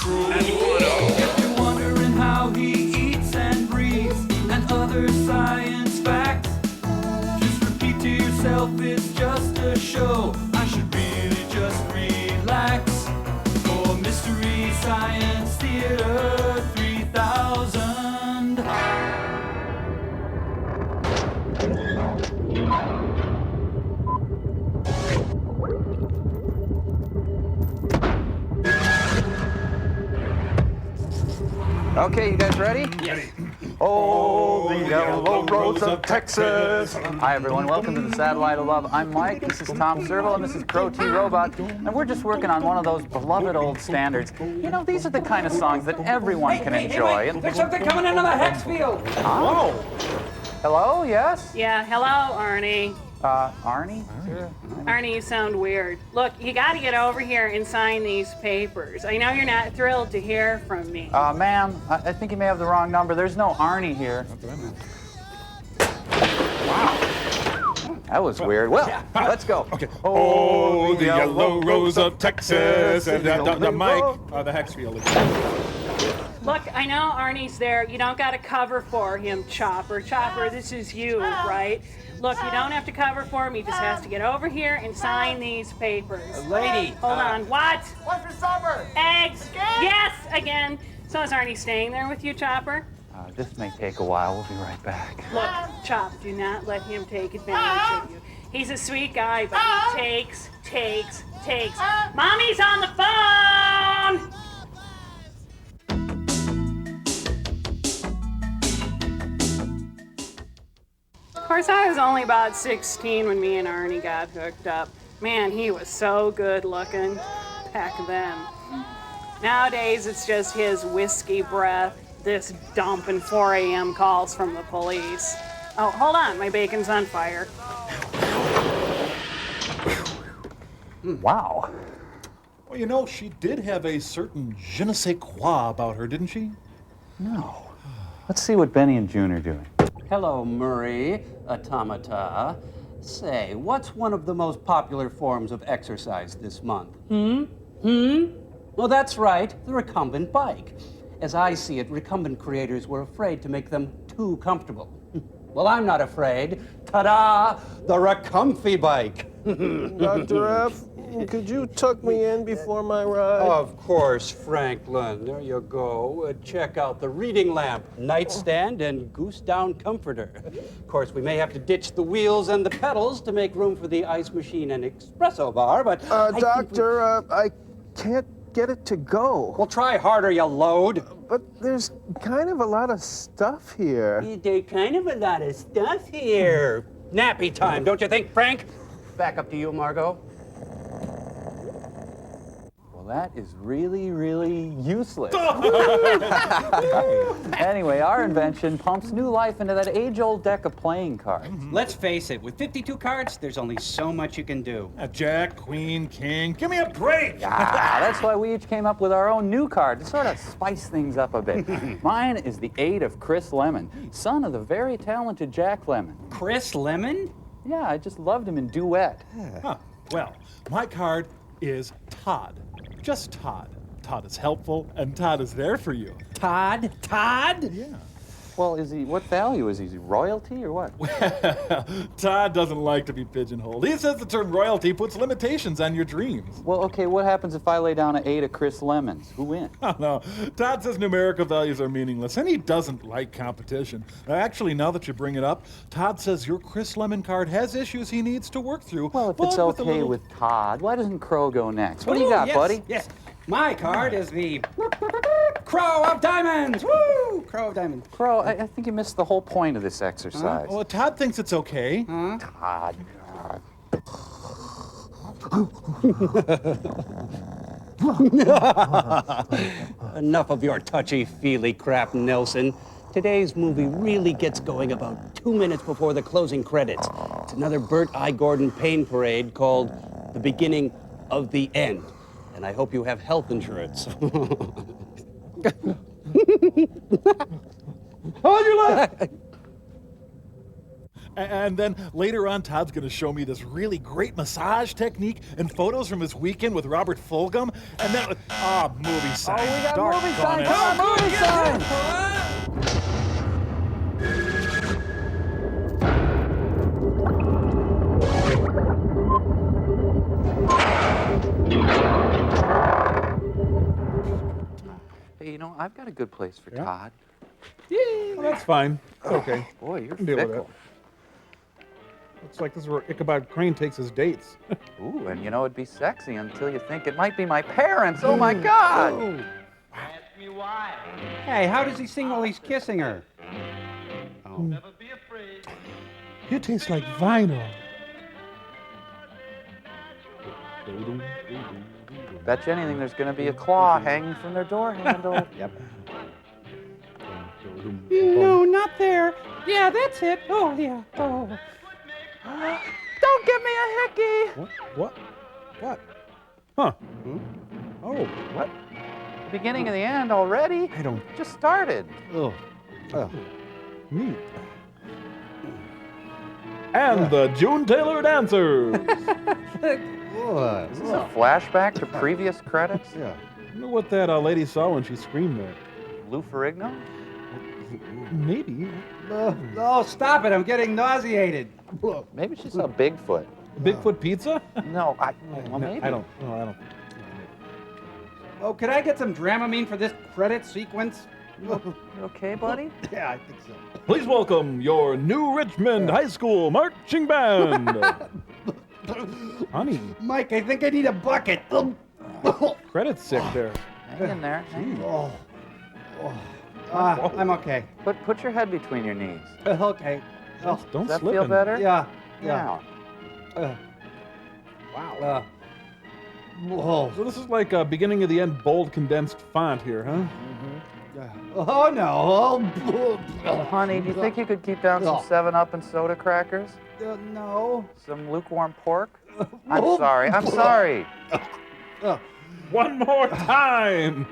If you're wondering how he eats and breathes and other science facts, just repeat to yourself it's just a show. I should really just relax. For Mystery Science Theater 3000. Okay, you guys ready? Yes. Oh, the yellow roads of Texas. Hi, everyone. Welcome to the Satellite of Love. I'm Mike. This is Tom Servo, and this is Crow T Robot. And we're just working on one of those beloved old standards. You know, these are the kind of songs that everyone can enjoy. Hey, there's something coming into the hex field. Huh? Hello? Yes? Yeah, hello, Arnie. Arnie? Arnie, you sound weird. Look, you gotta get over here and sign these papers. I know you're not thrilled to hear from me. Ma'am, I think you may have the wrong number. There's no Arnie here. Wow. That was weird. Well, let's go. Okay. Oh, the yellow rose of Texas. And the Mike, the hex field. Look, I know Arnie's there. You don't gotta cover for him, Chopper. Chopper, this is you, right? Look, you don't have to cover for him. He just has to get over here and sign these papers. Lady. Hold on. What? What's for supper? Eggs. Again? Yes, again. So is Arnie staying there with you, Chopper? This may take a while. We'll be right back. Look, Chop, do not let him take advantage of you. He's a sweet guy, but he takes. Mommy's on the phone! Of course, I was only about 16 when me and Arnie got hooked up. Man, he was so good looking back then. Nowadays, it's just his whiskey breath, this dump, and 4 a.m. calls from the police. Oh, hold on, my bacon's on fire. Wow. Well, you know, she did have a certain je ne sais quoi about her, didn't she? No. Let's see what Benny and June are doing. Hello, Murray, automata. Say, what's one of the most popular forms of exercise this month? Well, that's right, the recumbent bike. As I see it, recumbent creators were afraid to make them too comfortable. Well, I'm not afraid. Ta-da! The Recomfy bike. Dr. F, could you tuck me in before my ride? Of course, Franklin. There you go. Check out the reading lamp, nightstand, and goose down comforter. Of course, we may have to ditch the wheels and the pedals to make room for the ice machine and espresso bar, but Doctor, I can't get it to go. Well, try harder, you load. But there's kind of a lot of stuff here. There's kind of a lot of stuff here. Nappy time, don't you think, Frank? Back up to you, Margot. Well, that is really, really useless. Anyway, our invention pumps new life into that age-old deck of playing cards. Let's face it, with 52 cards, there's only so much you can do. Jack, Queen, King. Give me a break! That's why we each came up with our own new card to sort of spice things up a bit. Mine is the 8 of Chris Lemon, son of the very talented Jack Lemon. Chris Lemon? Yeah, I just loved him in Duet. Huh. Well, my card is Todd. Just Todd. Todd is helpful, and Todd is there for you. Todd? Todd? Yeah. Well, what value is he? Is he royalty or what? Todd doesn't like to be pigeonholed. He says the term royalty puts limitations on your dreams. Well, okay, what happens if I lay down an 8 of Chris Lemons? Who wins? Oh, no. Todd says numerical values are meaningless, and he doesn't like competition. Actually, now that you bring it up, Todd says your Chris Lemon card has issues he needs to work through. Well, if it's okay with Todd, why doesn't Crow go next? What do you got, yes, buddy? Yes. My card is the Crow of Diamonds. Woo! Crow of Diamonds. Crow, I think you missed the whole point of this exercise. Well, Todd thinks it's okay. Todd. Enough of your touchy-feely crap, Nelson. Today's movie really gets going about 2 minutes before the closing credits. It's another Burt I. Gordon pain parade called The Beginning of the End. And I hope you have health insurance. How'd you laugh? And then later on, Todd's going to show me this really great massage technique and photos from his weekend with Robert Fulghum. And then, movie sign. Oh, we got Doggone movie sign. it. Come on, movie sign. Hey, you know, I've got a good place for Todd. Well, that's fine. It's okay. Boy, you're Can deal with fickle. Looks like this is where Ichabod Crane takes his dates. Ooh, and you know, it'd be sexy until you think it might be my parents. Oh, my God. Hey, how does he sing while he's kissing her? Oh. You taste like vinyl. Bet you anything there's going to be a claw hanging from their door handle. Yep. No, not there. Yeah, that's it. Oh, yeah. Oh. Don't give me a hickey. What? Huh? Oh, what? The beginning of the end already? I don't. Just started. Oh. Neat. And the June Taylor Dancers. Is this a flashback to previous credits? Yeah. I wonder what that lady saw when she screamed there. Lou Ferrigno? Maybe. Oh, stop it. I'm getting nauseated. Maybe she saw Bigfoot. Bigfoot pizza? No, well, maybe. I don't. No, I don't. Oh, could I get some Dramamine for this credit sequence? You okay, buddy? Yeah, I think so. Please welcome your New Richmond High School marching band. Honey, Mike, I think I need a bucket. credit's sick there. Hang in there. Hang in. I'm okay. Put your head between your knees. Okay. Oh, Don't Does that slip feel in. better? yeah. Now. Wow. Whoa. So this is like a beginning of the end bold condensed font here, huh? Oh, no. Honey, do you think you could keep down some 7-Up and soda crackers? No. Some lukewarm pork? I'm sorry. I'm sorry. One more time.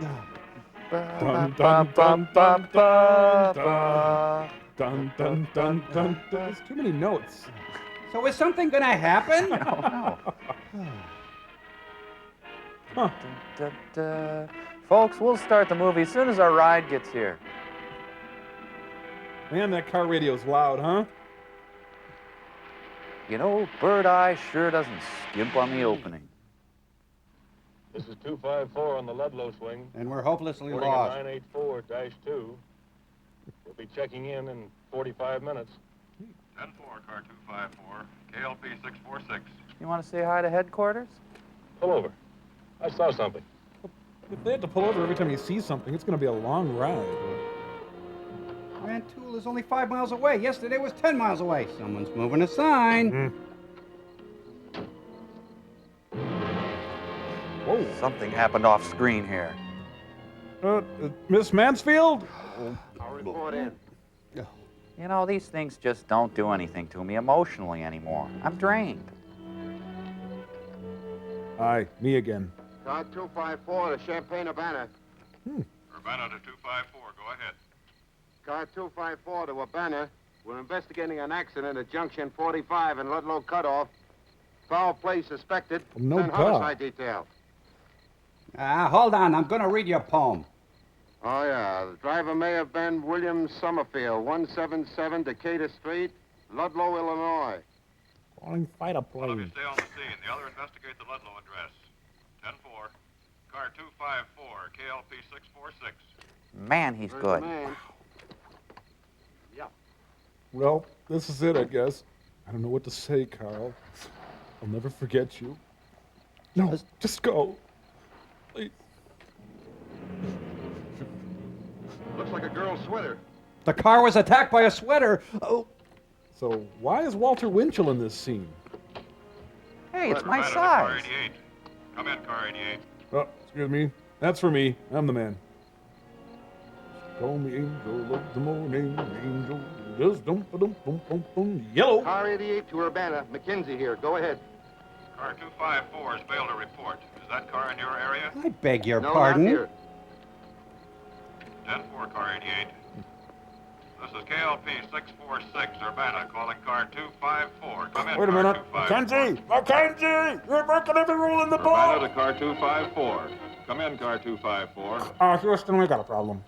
Dun, dun, dun, dun, dun, dun, dun, dun, dun. There's too many notes. So is something going to happen? No. Huh. Folks, we'll start the movie as soon as our ride gets here. Man, that car radio's loud, huh? You know, Bird Eye sure doesn't skimp on the opening. This is 254 on the Ludlow swing. And we're hopelessly Reporting lost. at 984-2. We'll be checking in 45 minutes. 10-4, car 254, KLP 646. You want to say hi to headquarters? Pull over. I saw something. If they had to pull over every time you see something, it's going to be a long ride. Rantoul is only 5 miles away. Yesterday was 10 miles away. Someone's moving a sign. Whoa. Something happened off screen here. Miss Mansfield? I'll report in. You know, these things just don't do anything to me emotionally anymore. I'm drained. Hi, me again. Car 254 to Champaign-Urbana. Urbana to 254, go ahead. Car 254 to Urbana. We're investigating an accident at Junction 45 in Ludlow Cutoff. Foul play suspected. No Send duh. homicide detail. Hold on. I'm going to read you a poem. Oh, yeah. The driver may have been William Summerfield, 177 Decatur Street, Ludlow, Illinois. Calling fighter All of you plane. stay on the scene. The other investigate the Ludlow address. 10-4, car 254, KLP 646. Man, he's There's good. the man. Well, this is it, I guess. I don't know what to say, Carl. I'll never forget you. No, just go. Please. Looks like a girl's sweater. The car was attacked by a sweater. Oh, So why is Walter Winchell in this scene? Hey, it's my Urbana to car size. 88. Come in, car 88. Oh, excuse me. That's for me. I'm the man. Call me angel of the morning, angel. Just dum-ba-dum-bum-bum-bum. Yellow. Car 88 to Urbana. McKinsey here. Go ahead. Car 254 has failed to report. Is that car in your area? I beg your No, pardon. not here. 10-4, car 88. The This is KLP 646, Urbana, calling car 254. Come in, Wait a car minute. 254. Mackenzie! You're breaking every rule in the Urbana book! to car 254. Come in, car 254. Houston, we got a problem.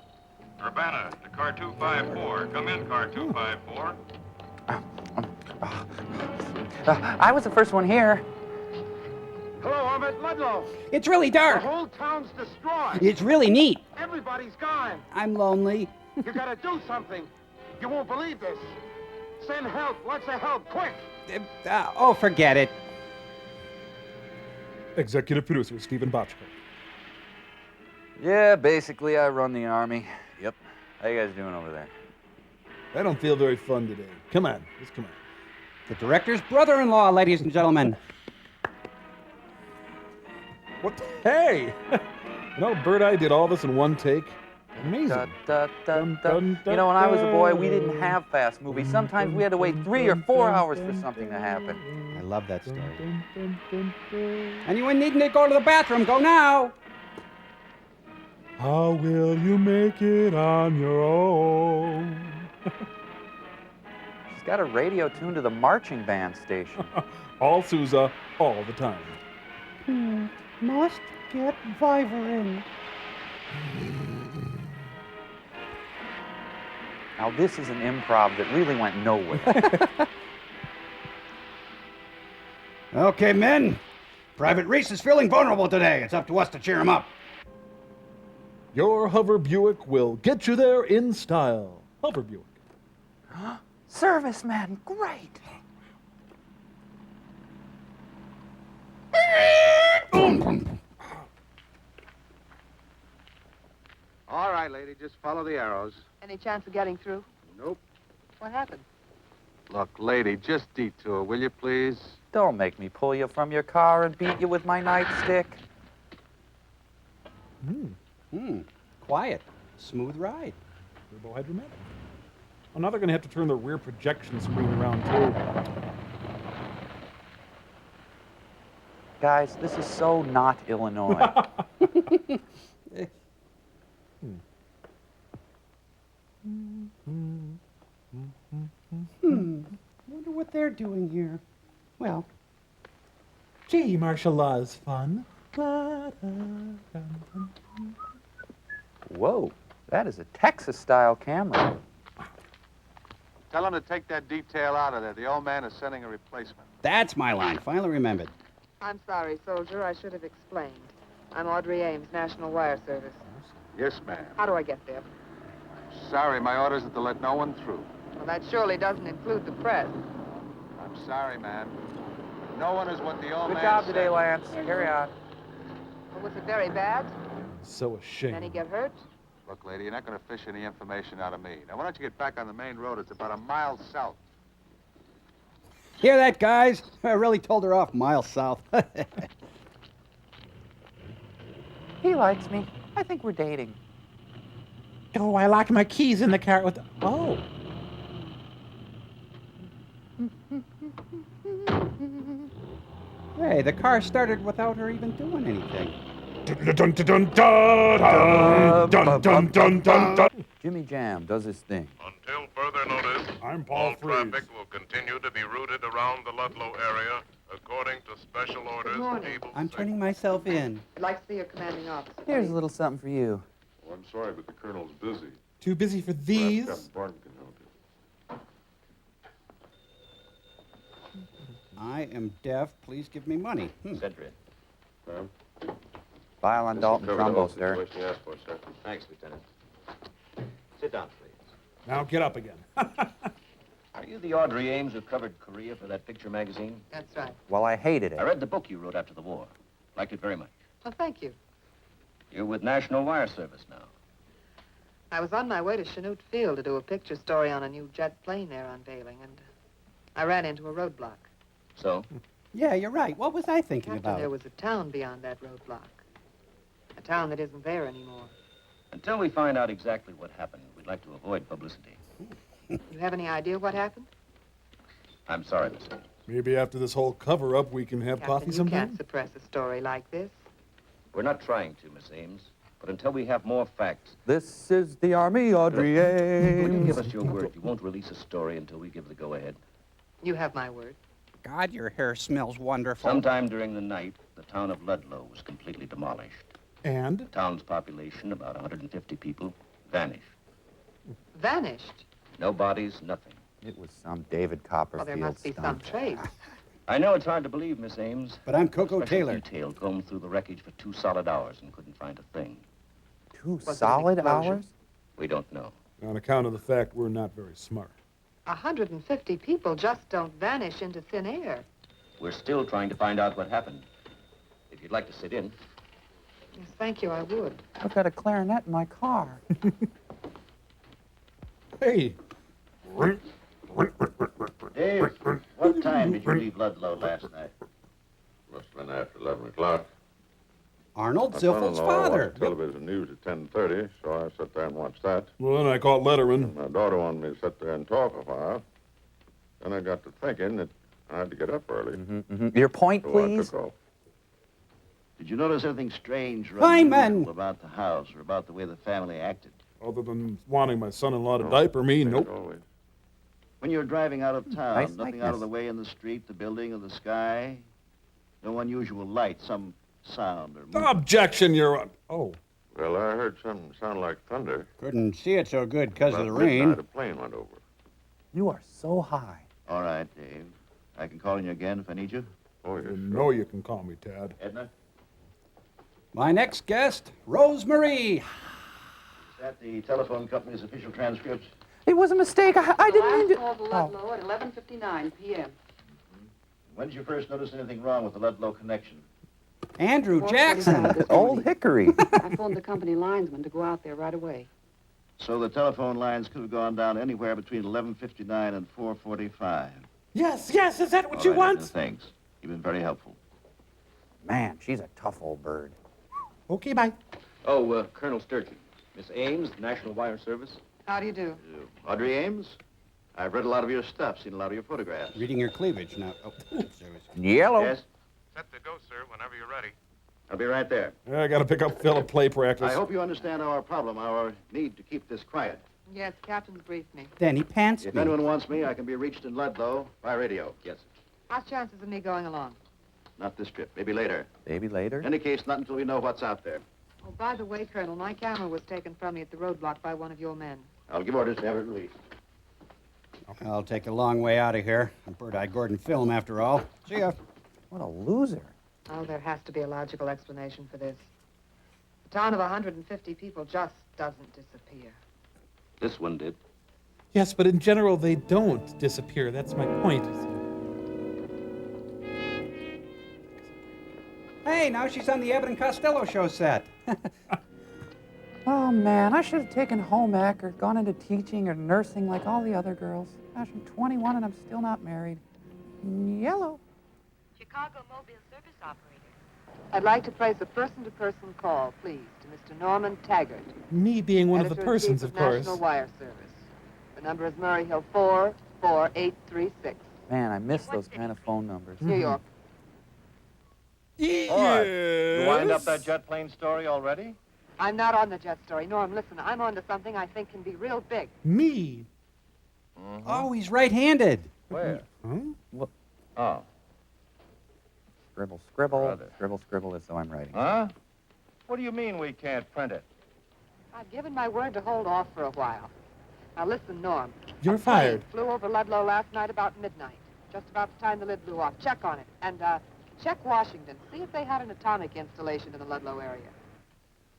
Urbana to car 254. Come in, car 254. I was the first one here. Hello, I'm at Ludlow. It's really The dark. whole town's destroyed. It's really neat. Everybody's gone. I'm lonely. You gotta do something. You won't believe this. Send help. Lots of help. Quick. Oh, forget it. Executive producer Stephen Bochco. Yeah, basically, I run the army. Yep. How you guys doing over there? I don't feel very fun today. Come on, just come on. The director's brother-in-law, ladies and gentlemen. What the? Hey! You know, Bird Eye did all this in one take. Amazing. Da, da, da, da. You know, when I was a boy, we didn't have fast movies. Sometimes we had to wait 3 or 4 hours for something to happen. I love that story. Anyone needing to go to the bathroom, go now. How will you make it on your own? She's got a radio tuned to the marching band station. All Sousa, all the time. Must get Vivarin. Now, this is an improv that really went nowhere. Okay, men. Private Reese is feeling vulnerable today. It's up to us to cheer him up. Your Hover Buick will get you there in style. Hover Buick. Servicemen, great. All right, lady. Just follow the arrows. Any chance of getting through? Nope. What happened? Look, lady, just detour, will you, please? Don't make me pull you from your car and beat you with my nightstick. Quiet. Smooth ride. Turbo hydromatic. Oh, now they're going to have to turn the rear projection screen around, too. Guys, this is so not Illinois. Wonder what they're doing here. Well, Gee, martial law is fun. Whoa, that is a Texas-style camera. Tell him to take that detail out of there. The old man is sending a replacement. that's my line. Finally remembered. I'm sorry, soldier. I should have explained. I'm Audrey Ames, National Wire Service. Yes, ma'am. How do I get there? Sorry, my orders are to let no one through. Well, that surely doesn't include the press. I'm sorry, ma'am. No one is what the old Good man job said. today, Lance. Carry on. Well, was it very bad? So ashamed. Did any get hurt? Look, lady, you're not going to fish any information out of me. Now, why don't you get back on the main road? It's about a mile south. Hear that, guys? I really told her off miles south. He likes me. I think we're dating. Oh, I locked my keys in the car with the... Oh. Hey, the car started without her even doing anything. Jimmy Jam does his thing. Until further notice, I'm all traffic will continue to be routed around the Ludlow area according to special orders. morning. Able I'm to- turning myself in. I'd like to see your commanding officer. Here's a little something for you. Oh, I'm sorry, but the colonel's busy. Too busy for these? Captain Barton can help you. I am deaf. Please give me money. Ma'am? Violin Dalton Trumbo, sir. Situation you asked for, sir. Thanks, Lieutenant. Sit down, please. Now get up again. Are you the Audrey Ames who covered Korea for that picture magazine? That's right. Well, I hated it. I read the book you wrote after the war. Liked it very much. Well, thank you. You're with National Wire Service now. I was on my way to Chanute Field to do a picture story on a new jet plane they're unveiling, and I ran into a roadblock. So? Yeah, you're right. What was I thinking Captain, about? there was a town beyond that roadblock. A town that isn't there anymore. Until we find out exactly what happened, we'd like to avoid publicity. You have any idea what happened? I'm sorry, Miss Ames. Maybe after this whole cover-up, we can have Captain, coffee you sometime? can't suppress a story like this. We're not trying to, Miss Ames. But until we have more facts, This is the Army, Audrey will you Ames. give us your word you won't release a story until we give the go-ahead? You have my word. God, your hair smells wonderful. Sometime during the night, the town of Ludlow was completely demolished. And? The town's population, about 150 people, vanished. Vanished? No bodies, nothing. It was some David Copperfield Well, there must be some stunt. trace. I know it's hard to believe, Miss Ames. But I'm Coco Special Taylor. detail combed through the wreckage for 2 solid hours and couldn't find a thing. 2 Was it an solid explosion? hours? We don't know. On account of the fact we're not very smart. 150 people just don't vanish into thin air. We're still trying to find out what happened. If you'd like to sit in. Yes, thank you, I would. I've got a clarinet in my car. Hey, Dave, what time did you leave Ludlow last night? Must have been after 11 o'clock. Arnold My Zilfel's son-in-law father. watched television news at 10:30, so I sat there and watched that. well, then I called Letterman. My daughter wanted me to sit there and talk a while. Then I got to thinking that I had to get up early. Your point, So I please? took off. Did you notice anything strange or Hyman! unusual about the house or about the way the family acted? Other than wanting my son-in-law to diaper me, As nope. always. When you were driving out of town, Nice nothing likeness. out of the way in the street, the building, or the sky? No unusual light, some sound or movement? Objection, Your Honor. Oh, Well, I heard something sound like thunder. Couldn't see it so good because of About the midnight, rain. a plane went over. You are so high. All right, Dave. I can call on you again if I need you. Oh, yes, you sure. know you can call me Tad. Edna? My next guest, Rose Marie. Is that the telephone company's official transcript? It was a mistake. I didn't mean to. call to Ludlow at 11:59 p.m. When did you first notice anything wrong with the Ludlow connection? Andrew Jackson. Old Hickory. I phoned the company linesman to go out there right away. So the telephone lines could have gone down anywhere between 11:59 and 4:45. Yes, is that what All right, Edna, thanks. You've been very helpful. Man, she's a tough old bird. Okay, bye. Oh, Colonel Sturgeon. Miss Ames, National Wire Service. How do you do? Audrey Ames? I've read a lot of your stuff, seen a lot of your photographs. Reading your cleavage now. Oh, service. Yellow. Yes? Set to go, sir, whenever you're ready. I'll be right there. I gotta pick up Phil at play practice. I hope you understand our problem, our need to keep this quiet. Yes, Captain's briefed me. Then he pants If me. anyone wants me, I can be reached in Ludlow by radio. Yes. How's chances of me going along? Not this trip, maybe later. Maybe later. In any case, not until we know what's out there. Oh, by the way, Colonel, my camera was taken from me at the roadblock by one of your men. I'll give orders to have it released. I'll take a long way out of here. A bird-eyed Gordon film, after all. See ya. What a loser. Oh, there has to be a logical explanation for this. A town of 150 people just doesn't disappear. This one did. Yes, but in general, they don't disappear. That's my point. Hey, now she's on the Abbott and Costello show set. Oh, man, I should have taken home ec or gone into teaching or nursing like all the other girls. Gosh, I'm 21 and I'm still not married. Yellow. Chicago Mobile Service Operator. I'd like to place a person-to-person call, please, to Mr. Norman Taggart. Me being one of the Editor-in-Chief persons, of course. National Wire Service. The number is Murray Hill 44836, Man, I miss those kind of phone numbers. New York. All right. You wind up that jet plane story already? I'm not on the jet story. Norm, listen, I'm on to something I think can be real big. Me? Oh, he's right-handed. Where? What? Oh. Scribble, scribble, Brother. scribble, scribble as though I'm writing. Huh? What do you mean we can't print it? I've given my word to hold off for a while. Now listen, Norm. You're A plane fired. Flew over Ludlow last night about midnight, just about the time the lid blew off. Check on it. And, check Washington. See if they had an atomic installation in the Ludlow area.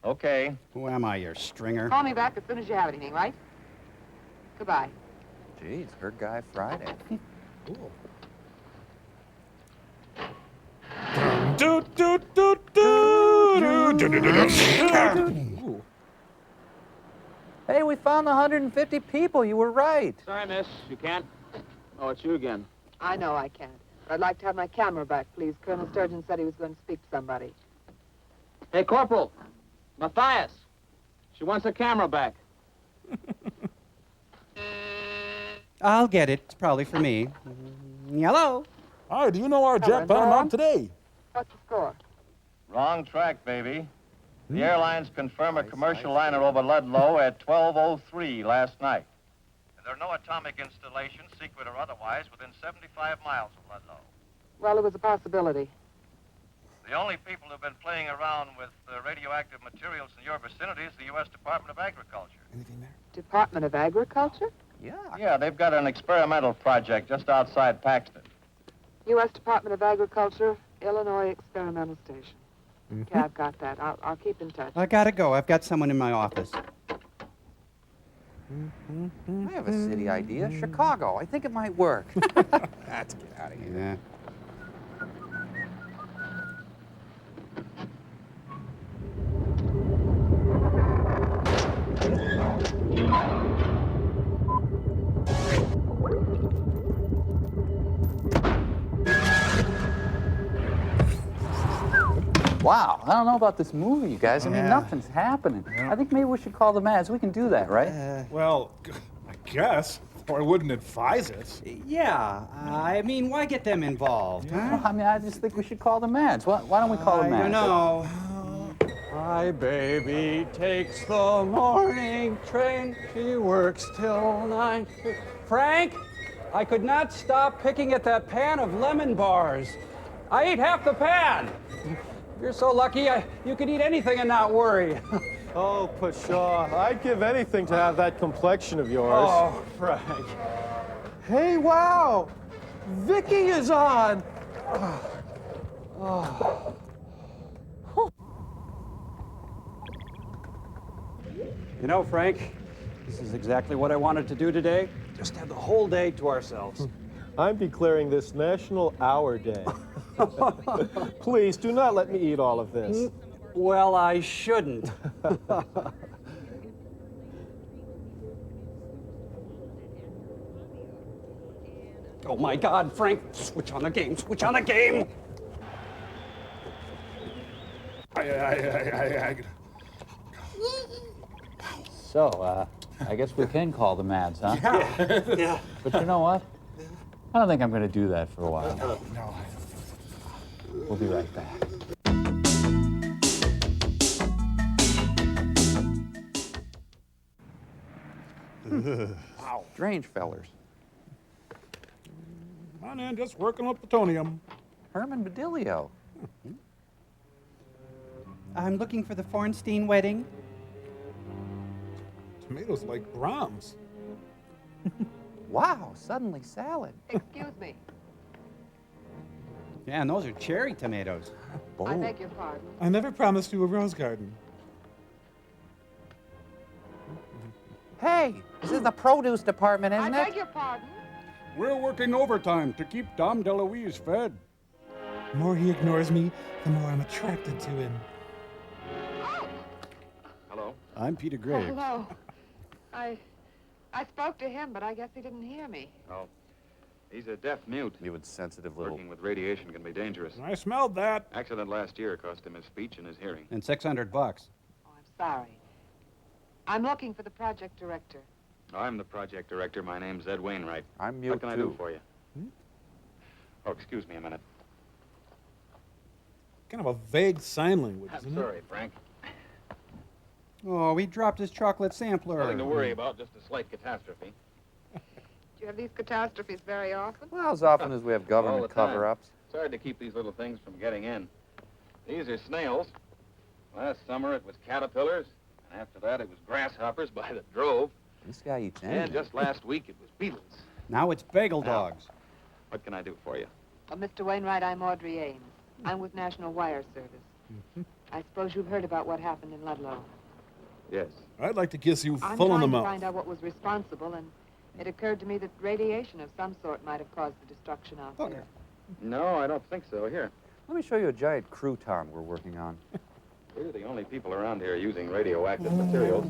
Okay. Who am I, your stringer? Call me back as soon as you have anything, right? Goodbye. Jeez, her guy Friday. Cool. Do, do, do, do, do, do, do, do, do. Hey, we found the 150 people. You were right. Sorry, miss. You can't? Oh, it's you again. I know I can't. But I'd like to have my camera back, please. Colonel Sturgeon said he was going to speak to somebody. Hey, Corporal. Matthias. She wants her camera back. I'll get it. It's probably for me. Hello. Hi, do you know our jet Hello, coming Norm. out today? What's the score? Wrong track, baby. The airlines confirm a commercial liner over Ludlow at 12:03 last night. There are no atomic installations, secret or otherwise, within 75 miles of Ludlow. Well, it was a possibility. The only people who've been playing around with radioactive materials in your vicinity is the U.S. Department of Agriculture. Anything there? Department of Agriculture? Yeah, they've got an experimental project just outside Paxton. U.S. Department of Agriculture, Illinois Experimental Station. Okay, I've got that. I'll keep in touch. I gotta go. I've got someone in my office. I have a city idea. Chicago. I think it might work. Let's get out of here. Yeah. Wow, I don't know about this movie, you guys. I mean, Yeah. nothing's happening. I think maybe we should call the Mads. We can do that, right? Well, I guess. Or I wouldn't advise it. Yeah, I mean, why get them involved? Well, I mean, I just think we should call the Mads. Why don't we call the I Mads? don't know. My baby takes the morning train. She works till 9. Frank, I could not stop picking at that pan of lemon bars. I ate half the pan. You're so lucky, you could eat anything and not worry. Oh, Pshaw, I'd give anything to have that complexion of yours. Oh, Frank. Hey, wow! Vicky is on! You know, Frank, this is exactly what I wanted to do today. Just have the whole day to ourselves. I'm declaring this National Hour Day. Please, do not let me eat all of this. Well, I shouldn't. Oh my God, Frank, switch on the game, switch on the game! So, I guess we can call the Mads, huh? Yeah. But you know what? I don't think I'm going to do that for a while. No. We'll be right back. Wow. Strange fellers. Come on in, just working with plutonium. Herman Badilio. I'm looking for the Fornstein wedding. Tomatoes like Brahms. Wow, suddenly salad. Excuse me. Yeah, and those are cherry tomatoes. I beg your pardon. I never promised you a rose garden. Hey, this is the produce department, I isn't beg it? your pardon. We're working overtime to keep Dom DeLuise fed. The more he ignores me, the more I'm attracted to him. Hello? I'm Peter Oh, Graves. hello. I spoke to him, but I guess he didn't hear me. Oh. He's a deaf mute. You would sensitive little. Working with radiation can be dangerous. I smelled that. Accident last year cost him his speech and his hearing. And $600. Oh, I'm sorry. I'm looking for the project director. I'm the project director. My name's Ed Wainwright. I'm mute, What can I do too. for you? Oh, excuse me a minute. Kind of a vague sign language, I'm isn't sorry, Frank. Oh, he dropped his chocolate sampler. Nothing to worry about, just a slight catastrophe. Do you have these catastrophes very often? Well, as often as we have All government the time. cover-ups. It's hard to keep these little things from getting in. These are snails. Last summer it was caterpillars. And after that it was grasshoppers by the drove. This guy eats And anything. just last week it was beetles. Now it's bagel Now. dogs. What can I do for you? Mr. Wainwright, I'm Audrey Ames. I'm with National Wire Service. I suppose you've heard about what happened in Ludlow. Yes. I'd like to kiss you I'm full in trying the to mouth. find out what was responsible, and it occurred to me that radiation of some sort might have caused the destruction out there. No, I don't think so. Here. Let me show you a giant crouton we're working on. We're the only people around here using radioactive materials.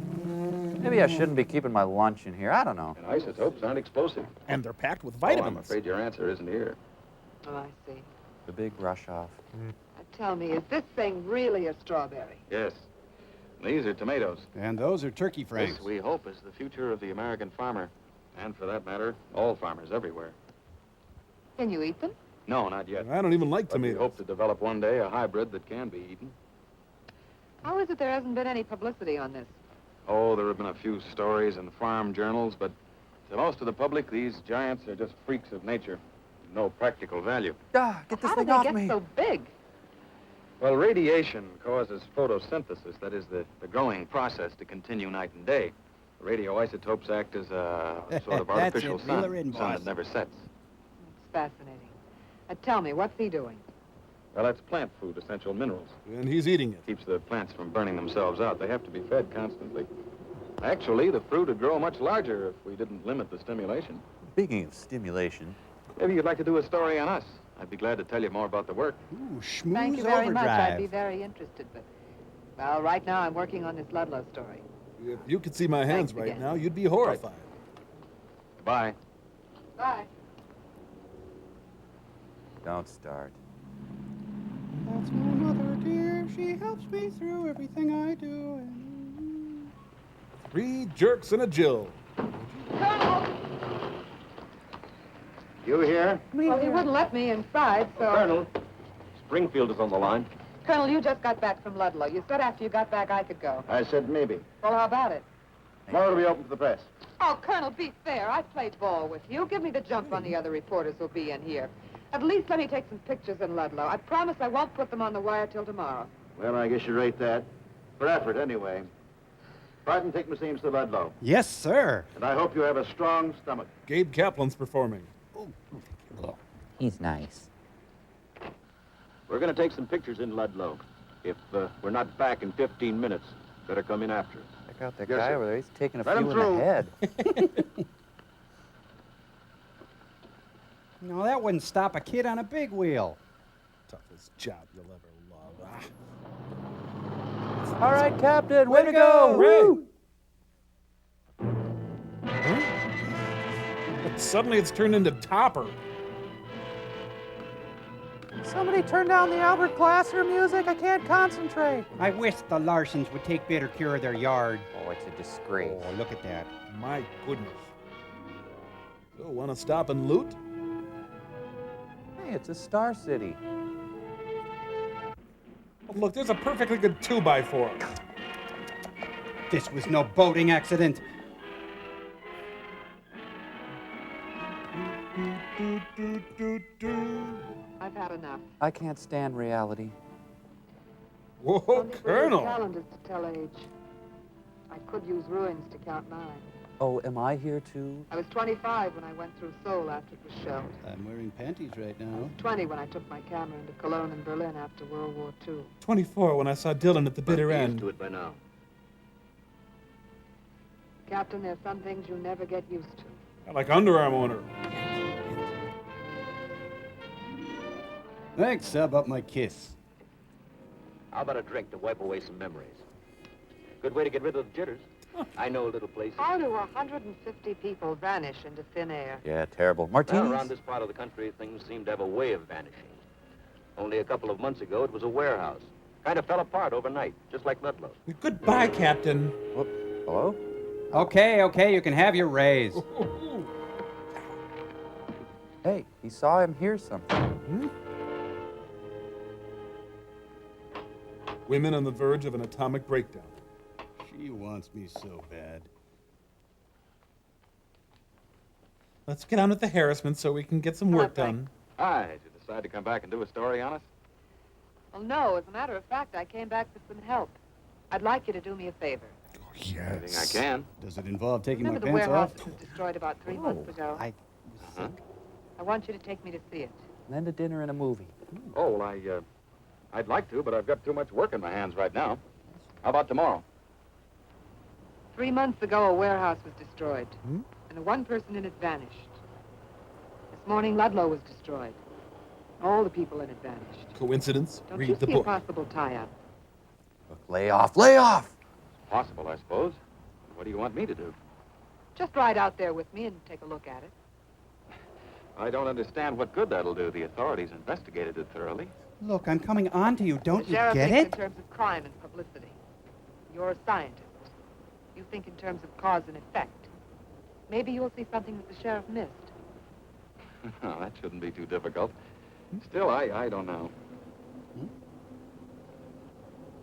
Maybe I shouldn't be keeping my lunch in here. I don't know. And isotopes aren't explosive. And they're packed with Oh, I'm vitamins. afraid your answer isn't here. Oh, I see. The big rush off. Tell me, is this thing really a strawberry? Yes. These are tomatoes. And those are turkey franks. This, we hope, is the future of the American farmer. And for that matter, all farmers everywhere. Can you eat them? No, not yet. I don't even like But we tomatoes. hope to develop one day a hybrid that can be eaten. How is it there hasn't been any publicity on this? Oh, there have been a few stories in the farm journals, but to most of the public, these giants are just freaks of nature. No practical value. Ah, get this How thing did they off get me. so big? Well, radiation causes photosynthesis, that is the growing process, to continue night and day. The radioisotopes act as a sort of That's artificial it. sun, Reel her in, sun boss. that never sets. It's fascinating. Tell me, what's he doing? Well, that's plant food, essential minerals. And he's eating it. Keeps the plants from burning themselves out. They have to be fed constantly. Actually, the fruit would grow much larger if we didn't limit the stimulation. Speaking of stimulation, Maybe you'd like to do a story on us. I'd be glad to tell you more about the work. Ooh, schmooze Thank you very much. I'd overdrive. be very interested, but... Well, right now I'm working on this Ludlow story. If you could see my hands Thanks right again. now, you'd be horrified. Bye. Bye. don't start. That's my mother, dear. She helps me through everything I do. And... 3 jerks and a Jill. You here? Well, he wouldn't let me inside, so... Colonel, Springfield is on the line. Colonel, you just got back from Ludlow. You said after you got back I could go. I said maybe. Well, how about it? Tomorrow it'll be open to the press. Oh, Colonel, be fair. I played ball with you. Give me the jump on the other reporters who'll be in here. At least let me take some pictures in Ludlow. I promise I won't put them on the wire till tomorrow. Well, I guess you rate that. For effort, anyway. Barton, take Miss Ames to Ludlow. Yes, sir. And I hope you have a strong stomach. Gabe Kaplan's performing. He's nice. We're going to take some pictures in Ludlow. If we're not back in 15 minutes, better come in after us. Check out that Yes, guy sir. over there. He's taking a Let him few in the through. head. No, that wouldn't stop a kid on a big wheel. Toughest job you'll ever love. All right, Captain, way to go! Woo! But suddenly it's turned into Topper. Somebody turn down the Albert Glasser music. I can't concentrate. I wish the Larsons would take better care of their yard. Oh, it's a disgrace. Oh, look at that. My goodness. So, want to stop and loot? Hey, it's a star city. Oh, look, there's a perfectly good 2x4. This was no boating accident. I've had enough. I can't stand reality. Whoa, Only for Colonel. calendars to tell age. I could use ruins to count mine. Oh, am I here too? I was 25 when I went through Seoul after it was shelled. I'm wearing panties right now. 20 when I took my camera into Cologne and Berlin after World War II. 24 when I saw Dylan at the bitter Used end. to it by now. Captain, there's some things you never get used to. I like underarm owner. Thanks, sub up my kiss. How about a drink to wipe away some memories? Good way to get rid of the jitters. I know a little place. How do 150 people vanish into thin air? Yeah, terrible. Well, Martinis? around this part of the country, things seem to have a way of vanishing. Only a couple of months ago, it was a warehouse. Kind of fell apart overnight, just like Ludlow. Goodbye, Captain. Whoop. Hello? Okay, you can have your raise. Hey, he saw him hear something. Hmm? Women on the verge of an atomic breakdown. She wants me so bad. Let's get on with the harassment so we can get some work done. Hi, did you decide to come back and do a story on us? Well, no. As a matter of fact, I came back with some help. I'd like you to do me a favor. Anything I can. Does it involve taking Remember my the pants warehouse off? that was destroyed about 3 months ago? Uh-huh. I want you to take me to see it. And then a dinner and a movie. Oh, well, I'd like to, but I've got too much work in my hands right now. How about tomorrow? 3 months ago, a warehouse was destroyed, and the one person in it vanished. This morning, Ludlow was destroyed. All the people in it vanished. Coincidence? Don't Read you the see book. a possible tie-up? Look, lay off, lay off! Possible, I suppose. What do you want me to do? Just ride out there with me and take a look at it. I don't understand what good that'll do. The authorities investigated it thoroughly. Look, I'm coming on to you. Don't The you sheriff get thinks it? in terms of crime and publicity. You're a scientist. You think in terms of cause and effect. Maybe you'll see something that the sheriff missed. Oh, that shouldn't be too difficult. Still, I don't know.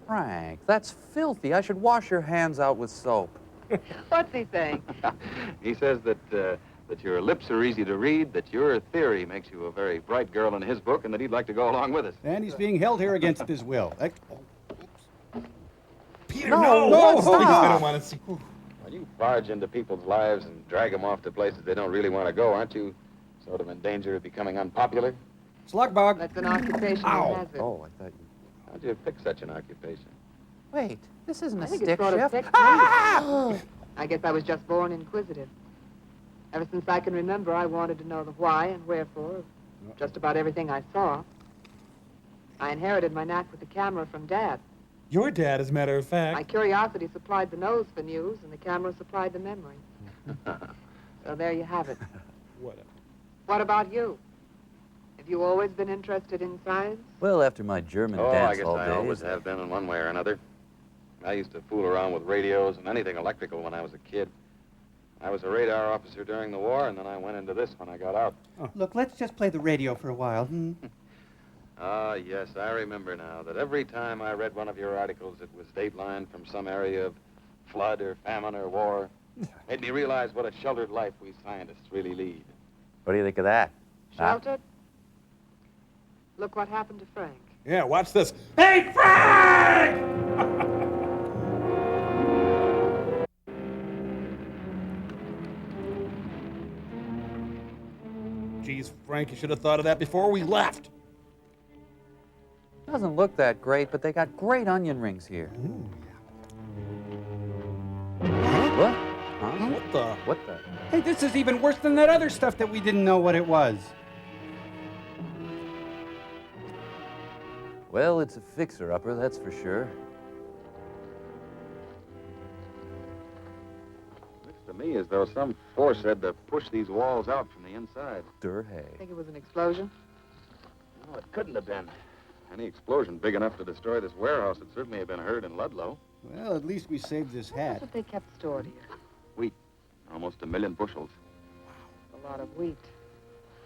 Frank, that's filthy. I should wash your hands out with soap. What's he saying? He says that your lips are easy to read, that your theory makes you a very bright girl in his book, and that he'd like to go along with us. And he's being held here against his will. Peter, No, no! stop. I don't want to see. When you barge into people's lives and drag them off to places they don't really want to go, aren't you sort of in danger of becoming unpopular? Slug bug. That's an occupation Ow. that has it. Oh, I thought you... How'd you pick such an occupation? Wait, this isn't I a think stick it's sort of shift. picked me. Ah! I guess I was just born inquisitive. Ever since I can remember, I wanted to know the why and wherefore of just about everything I saw. I inherited my knack with the camera from Dad. Your dad, as a matter of fact. My curiosity supplied the nose for news, and the camera supplied the memory. So there you have it. Whatever. What about you? Have you always been interested in science? Well, after my German Oh, I dance guess all I day... always have been in one way or another. I used to fool around with radios and anything electrical when I was a kid. I was a radar officer during the war, and then I went into this when I got out. Look, let's just play the radio for a while. Ah, yes, I remember now that every time I read one of your articles, it was dateline from some area of flood or famine or war. Made me realize what a sheltered life we scientists really lead. What do you think of that? Sheltered? Look what happened to Frank. Yeah, watch this. Hey, Frank! Geez, Frank, you should have thought of that before we left. Doesn't look that great, but they got great onion rings here. What? Huh? What the? What the? Hey, this is even worse than that other stuff that we didn't know what it was. Well, it's a fixer-upper, that's for sure. Looks to me as though some force had to push these walls out from the inside. Durhay. Think it was an explosion? No, it couldn't have been. Any explosion big enough to destroy this warehouse would certainly have been heard in Ludlow. Well, at least we saved this hat. What they kept stored here? Wheat. Almost 1 million bushels. A lot of wheat.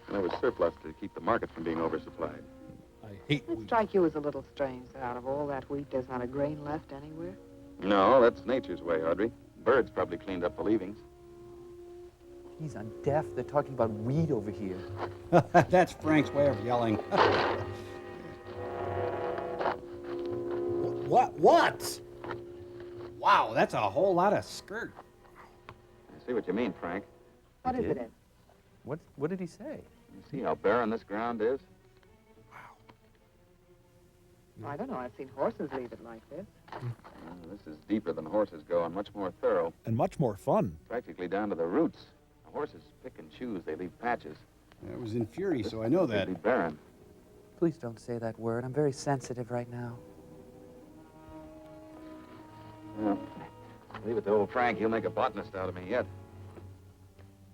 And there was surplus to keep the market from being oversupplied. I hate It wheat. strike you as a little strange that out of all that wheat, there's not a grain left anywhere? No, that's nature's way, Audrey. Birds probably cleaned up the leavings. Geez, I'm deaf. They're talking about weed over here. That's Frank's way of yelling. What? Wow, that's a whole lot of skirt. I see what you mean, Frank. What is did? it in? What did he say? You see how barren this ground is? I don't know. I've seen horses leave it like this. This is deeper than horses go and much more thorough. And much more fun. Practically down to the roots. The horses pick and choose. They leave patches. I was in fury, so I know that. Completely barren. Please don't say that word. I'm very sensitive right now. Well, leave it to old Frank. He'll make a botanist out of me yet.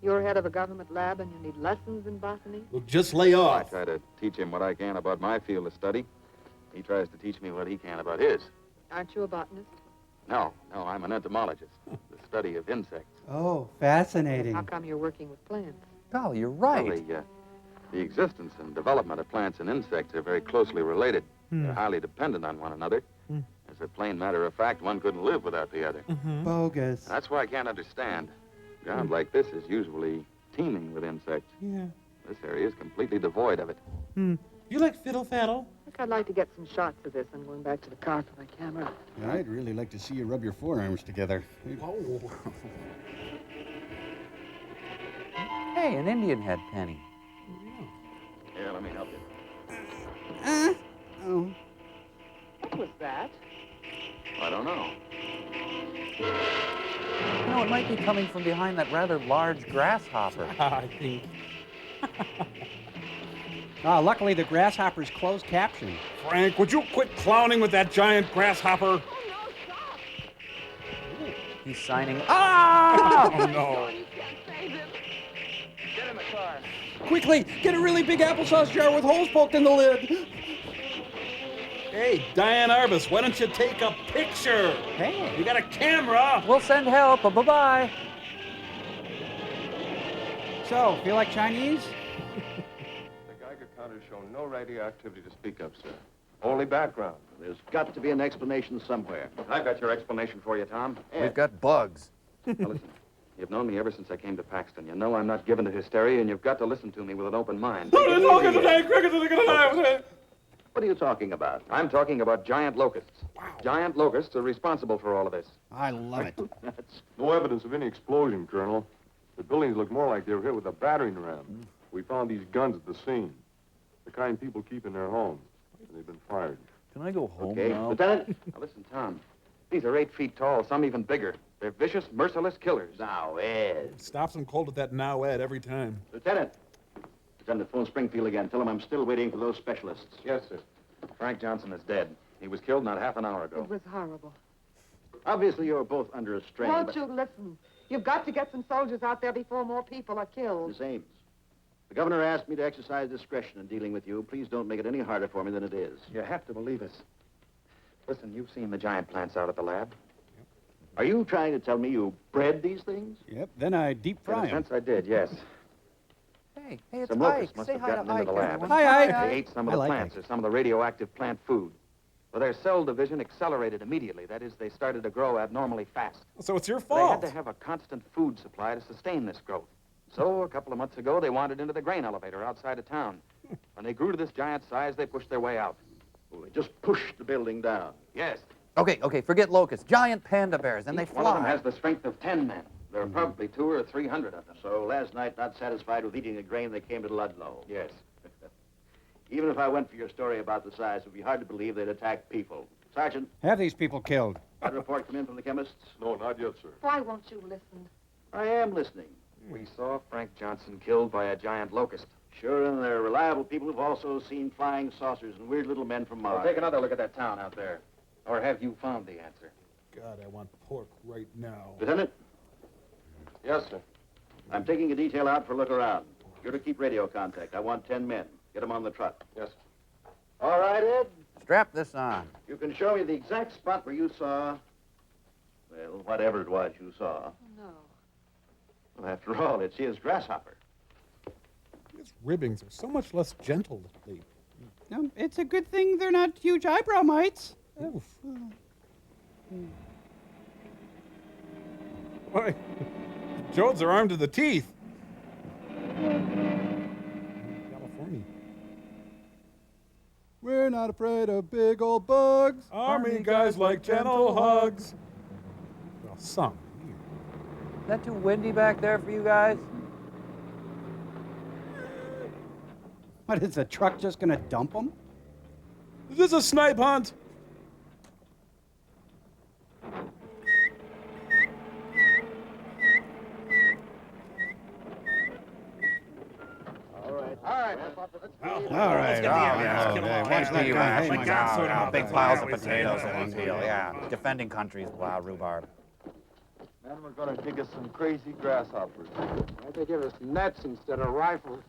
You're head of a government lab and you need lessons in botany? Look, just lay I off. try to teach him what I can about my field of study. He tries to teach me what he can about his. Aren't you a botanist? No, I'm an entomologist. The study of insects. Oh, fascinating. How come you're working with plants? Oh, you're right. Well, the existence and development of plants and insects are very closely related. They're highly dependent on one another. As a plain matter of fact, one couldn't live without the other. Bogus. That's why I can't understand. Ground like this is usually teeming with insects. Yeah. This area is completely devoid of it. You like fiddle faddle? I think I'd like to get some shots of this. I'm going back to the car for my camera. I'd really like to see you rub your forearms together. Whoa. Hey, an Indian head penny. Here, let me help you. Oh. What was that? I don't know. You know, it might be coming from behind that rather large grasshopper. I think. Luckily, the grasshopper's closed caption. Frank, would you quit clowning with that giant grasshopper? He's signing. Ah! Oh, no. Get in the car. Quickly, get a really big applesauce jar with holes poked in the lid. Hey, Diane Arbus, why don't you take a picture? Hey. You got a camera. We'll send help. Bye-bye. So, feel like Chinese? The Geiger counters show no radioactivity to speak of, sir. Holy background. There's got to be an explanation somewhere. I've got your explanation for you, Tom. We've got bugs. Now listen, you've known me ever since I came to Paxton. You know I'm not given to hysteria, and you've got to listen to me with an open mind. What are you talking about? I'm talking about giant locusts. Wow. Giant locusts are responsible for all of this. I love it. No evidence of any explosion, Colonel. The buildings look more like they were hit with a battering ram. We found these guns at the scene. The kind people keep in their homes. And they've been fired. Can I go home Okay, now? Lieutenant. Now listen, Tom. These are 8 feet tall, some even bigger. They're vicious, merciless killers. Now, Ed. Stops them cold with that now, Ed, every time. Lieutenant. Lieutenant, phone Springfield again. Tell him I'm still waiting for those specialists. Yes, sir. Frank Johnson is dead. He was killed not half an hour ago. It was horrible. Obviously, you're both under a strain. Won't but- you listen? You've got to get some soldiers out there before more people are killed. Miss Ames, the governor asked me to exercise discretion in dealing with you. Please don't make it any harder for me than it is. You have to believe us. Listen, you've seen the giant plants out at the lab. Are you trying to tell me you bred these things? Yep, then I deep In fry a them. sense, I did, yes. Hey, it's Some Ike. locusts must Say have hi gotten to into Ike, the lab. everyone. Hi, Ike. They ate some of I the like plants or some of the radioactive plant food. Well, their cell division accelerated immediately. That is, they started to grow abnormally fast. So it's your They fault. had to have a constant food supply to sustain this growth. So, a couple of months ago, they wandered into the grain elevator outside of town. When they grew to this giant size, they pushed their way out. Oh, they just pushed the building down. Yes. Okay, forget locusts. Giant panda bears, and they Each one of them fly. has the strength of 10 men. There are probably 200 or 300 of them. So last night, not satisfied with eating the grain, they came to Ludlow. Yes. Even if I went for your story about the size, it would be hard to believe they'd attack people. Sergeant, Have these people killed. that report come in from the chemists? No, not yet, sir. Why won't you listen? I am listening. We saw Frank Johnson killed by a giant locust. Sure, and they're reliable people who've also seen flying saucers and weird little men from Mars. Well, take another look at that town out there. Or have you found the answer? God, I want pork right now. Lieutenant, Yes, sir. I'm taking a detail out for a look around. You're to keep radio contact. I want 10 men. Get them on the truck. Yes, sir. All right, Ed. Strap this on. You can show me the exact spot where you saw, well, whatever it was you saw. No. Well, after all, it's his grasshopper. His ribbings are so much less gentle lately. No, it's a good thing they're not huge eyebrow mites. Oof. Why? Jodes are armed to the teeth. California. We're not afraid of big old bugs. Army guys like gentle hugs. Well, some. Is that too windy back there for you guys? What, is the truck just gonna dump them? Is this a snipe hunt? All right. Big piles of potatoes in one peel. Yeah, defending countries. Wow, rhubarb. Then we're going to dig us some crazy grasshoppers. Why'd they give us nets instead of rifles?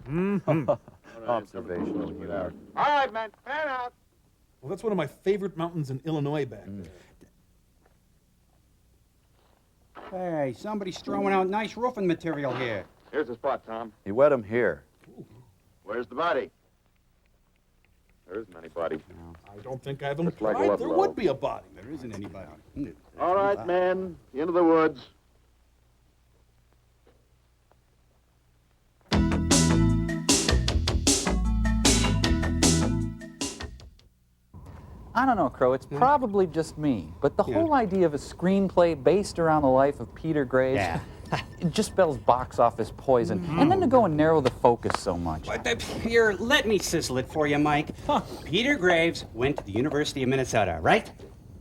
Observational humor. All right, men, fan out. Well, that's one of my favorite mountains in Illinois back there. Hey, somebody's throwing out nice roofing material here. Here's the spot, Tom. You wet them here. Where's the body? There isn't any body. I don't think I have Looks like implied there Ludlow. would be a body. There isn't anybody. All right, men, into the woods. I don't know, Crow. It's probably just me, but the whole idea of a screenplay based around the life of Peter Graves, it just spells box office poison. And then to go and narrow the focus so much. Here, let me sizzle it for you, Mike. Peter Graves went to the University of Minnesota, right?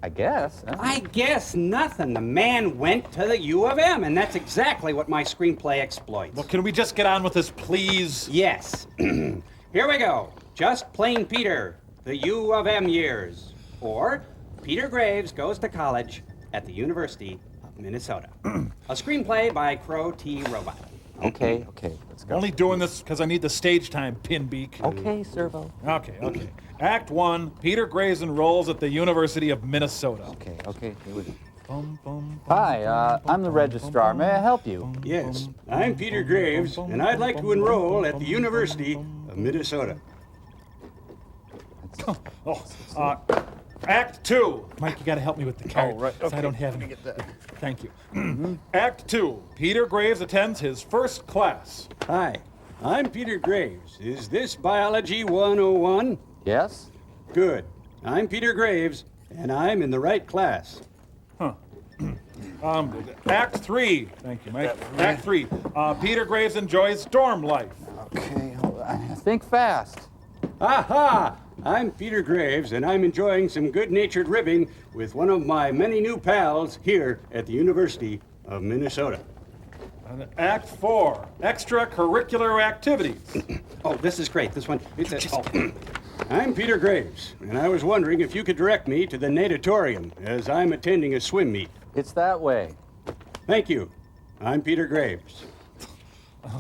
I guess. I guess nothing. The man went to the U of M, and that's exactly what my screenplay exploits. Well, can we just get on with this, please? Yes. Here we go. Just Plain Peter, the U of M years. Or Peter Graves goes to college at the University of Minnesota. A screenplay by Crow T. Robot. Okay, let's go. Only doing this because I need the stage time, Pinbeak. Okay, Servo. Okay. Act 1, Peter Graves enrolls at the University of Minnesota. Okay, here we go. Hi, I'm the registrar. May I help you? Yes, I'm Peter Graves, and I'd like to enroll at the University of Minnesota. seconds. Act 2. Mike, you got to help me with the card. Oh, right. 'Cause I Okay. don't have any. Get that. Thank you. Act 2. Peter Graves attends his first class. Hi, I'm Peter Graves. Is this Biology 101? Yes? Good. I'm Peter Graves, and I'm in the right class. Act 3. Thank you, Mike. Act 3. Peter Graves enjoys dorm life. Okay, hold on. Think fast. Aha! I'm Peter Graves, and I'm enjoying some good-natured ribbing with one of my many new pals here at the University of Minnesota. And Act 4. Extracurricular activities. Oh, this is great. This one. I'm Peter Graves, and I was wondering if you could direct me to the natatorium, as I'm attending a swim meet. It's that way. Thank you. I'm Peter Graves.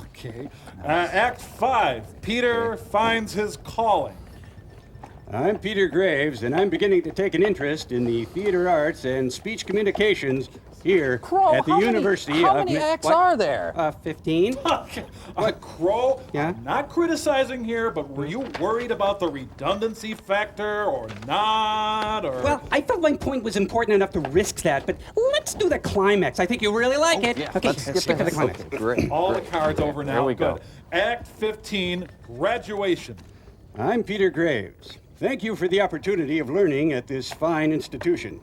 Okay. Act 5. Peter finds his calling. I'm Peter Graves, and I'm beginning to take an interest in the theater arts and speech communications here Crow, at the University how of... many acts are there? 15. Crow, Yeah? I'm not criticizing here, but were you worried about the redundancy factor or not? Or Well, I felt my point was important enough to risk that, but let's do the climax. I think you really like it. Yeah, Okay, let's skip stick to the ahead. climax. Okay, great. all great. the cards over now. Here we go. Good. Act 15, graduation. I'm Peter Graves. Thank you for the opportunity of learning at this fine institution.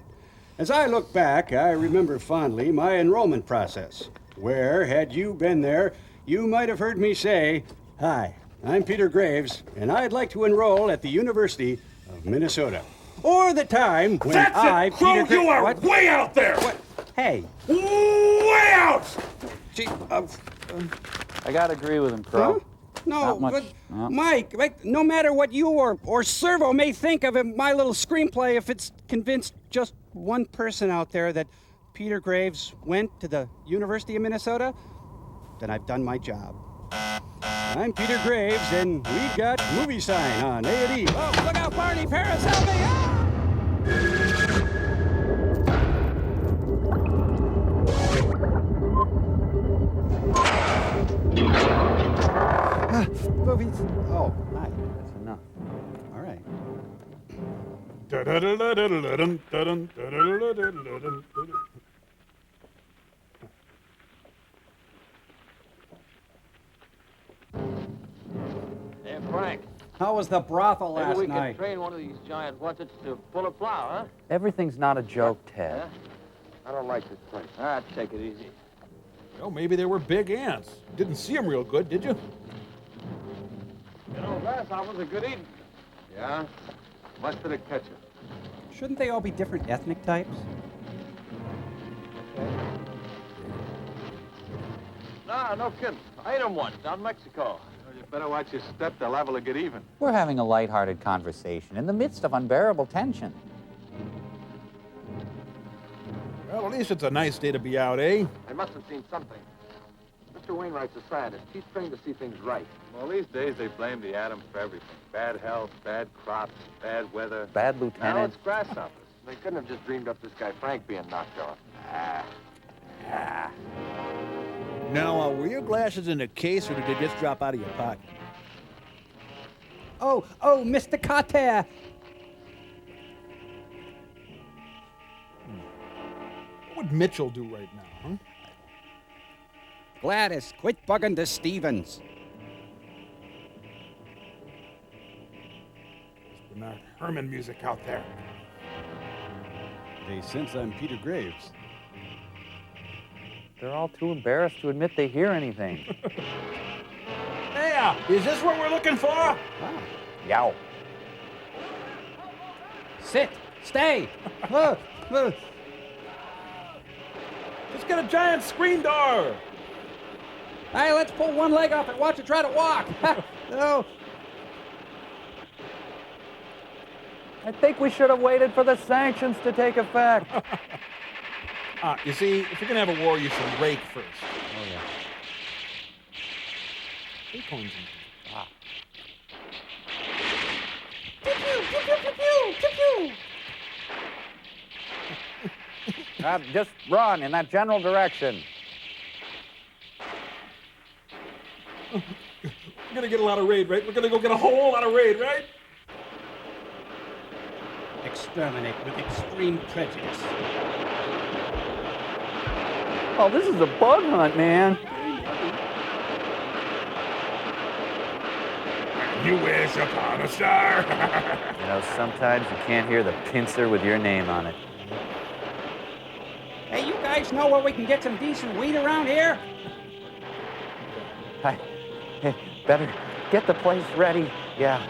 As I look back, I remember fondly my enrollment process, where, had you been there, you might have heard me say, "Hi, I'm Peter Graves, and I'd like to enroll at the University of Minnesota." Or the time when That's it! Crow, Peter Gra- you are What? way out there! What? Hey. Way out! Gee, I gotta agree with him, Crow. Huh? No, Not much. but No. Mike, no matter what you or Servo may think of my little screenplay, if it's convinced just one person out there that Peter Graves went to the University of Minnesota, then I've done my job. I'm Peter Graves, and we've got movie sign on A&E. Oh, look out, Barney Paris, help me! Movies. Oh, hi. That's enough. All right. Hey, Frank. How was the brothel Maybe last we night? can train one of these giant wussets to pull a plow, huh? Everything's not a joke, Ted. Huh? I don't like this place. Ah, take it easy. Well, maybe they were big ants. Didn't see them real good, did you? You know, grasshoppers are good eating. Yeah? Must be the ketchup. Shouldn't they all be different ethnic types? Nah, no kidding. I ate them once down in Mexico. You better watch your step. They're liable to get even. We're having a lighthearted conversation in the midst of unbearable tension. Well, at least it's a nice day to be out, eh? They must have seen something. Mr. Wainwright's a scientist. He's trained to see things right. Well, these days they blame the atoms for everything. Bad health, bad crops, bad weather. Bad Now lieutenant. it's grasshoppers. They couldn't have just dreamed up this guy Frank being knocked off. Now, were your glasses in a case or did they just drop out of your pocket? Oh, Mr. Carter. What would Mitchell do right now, huh? Gladys, quit bugging the Stevens. Bernard Herrmann music out there. They sense I'm Peter Graves. They're all too embarrassed to admit they hear anything. Hey, is this what we're looking for? Yow. Sit. Stay. Just get a giant screen door. Hey, let's pull one leg off and watch it try to walk. No. I think we should have waited for the sanctions to take effect. You see, if you're going to have a war, you should rake first. Oh, yeah. Acorns Just run in that general direction. We're going to get a lot of raid, right? We're going to go get a whole lot of raid, right? exterminate with extreme prejudice. Oh, this is a bug hunt, man. You wish upon a star. You know, sometimes you can't hear the pincer with your name on it. Hey, you guys know where we can get some decent weed around here? Hey, better get the place ready. Yeah.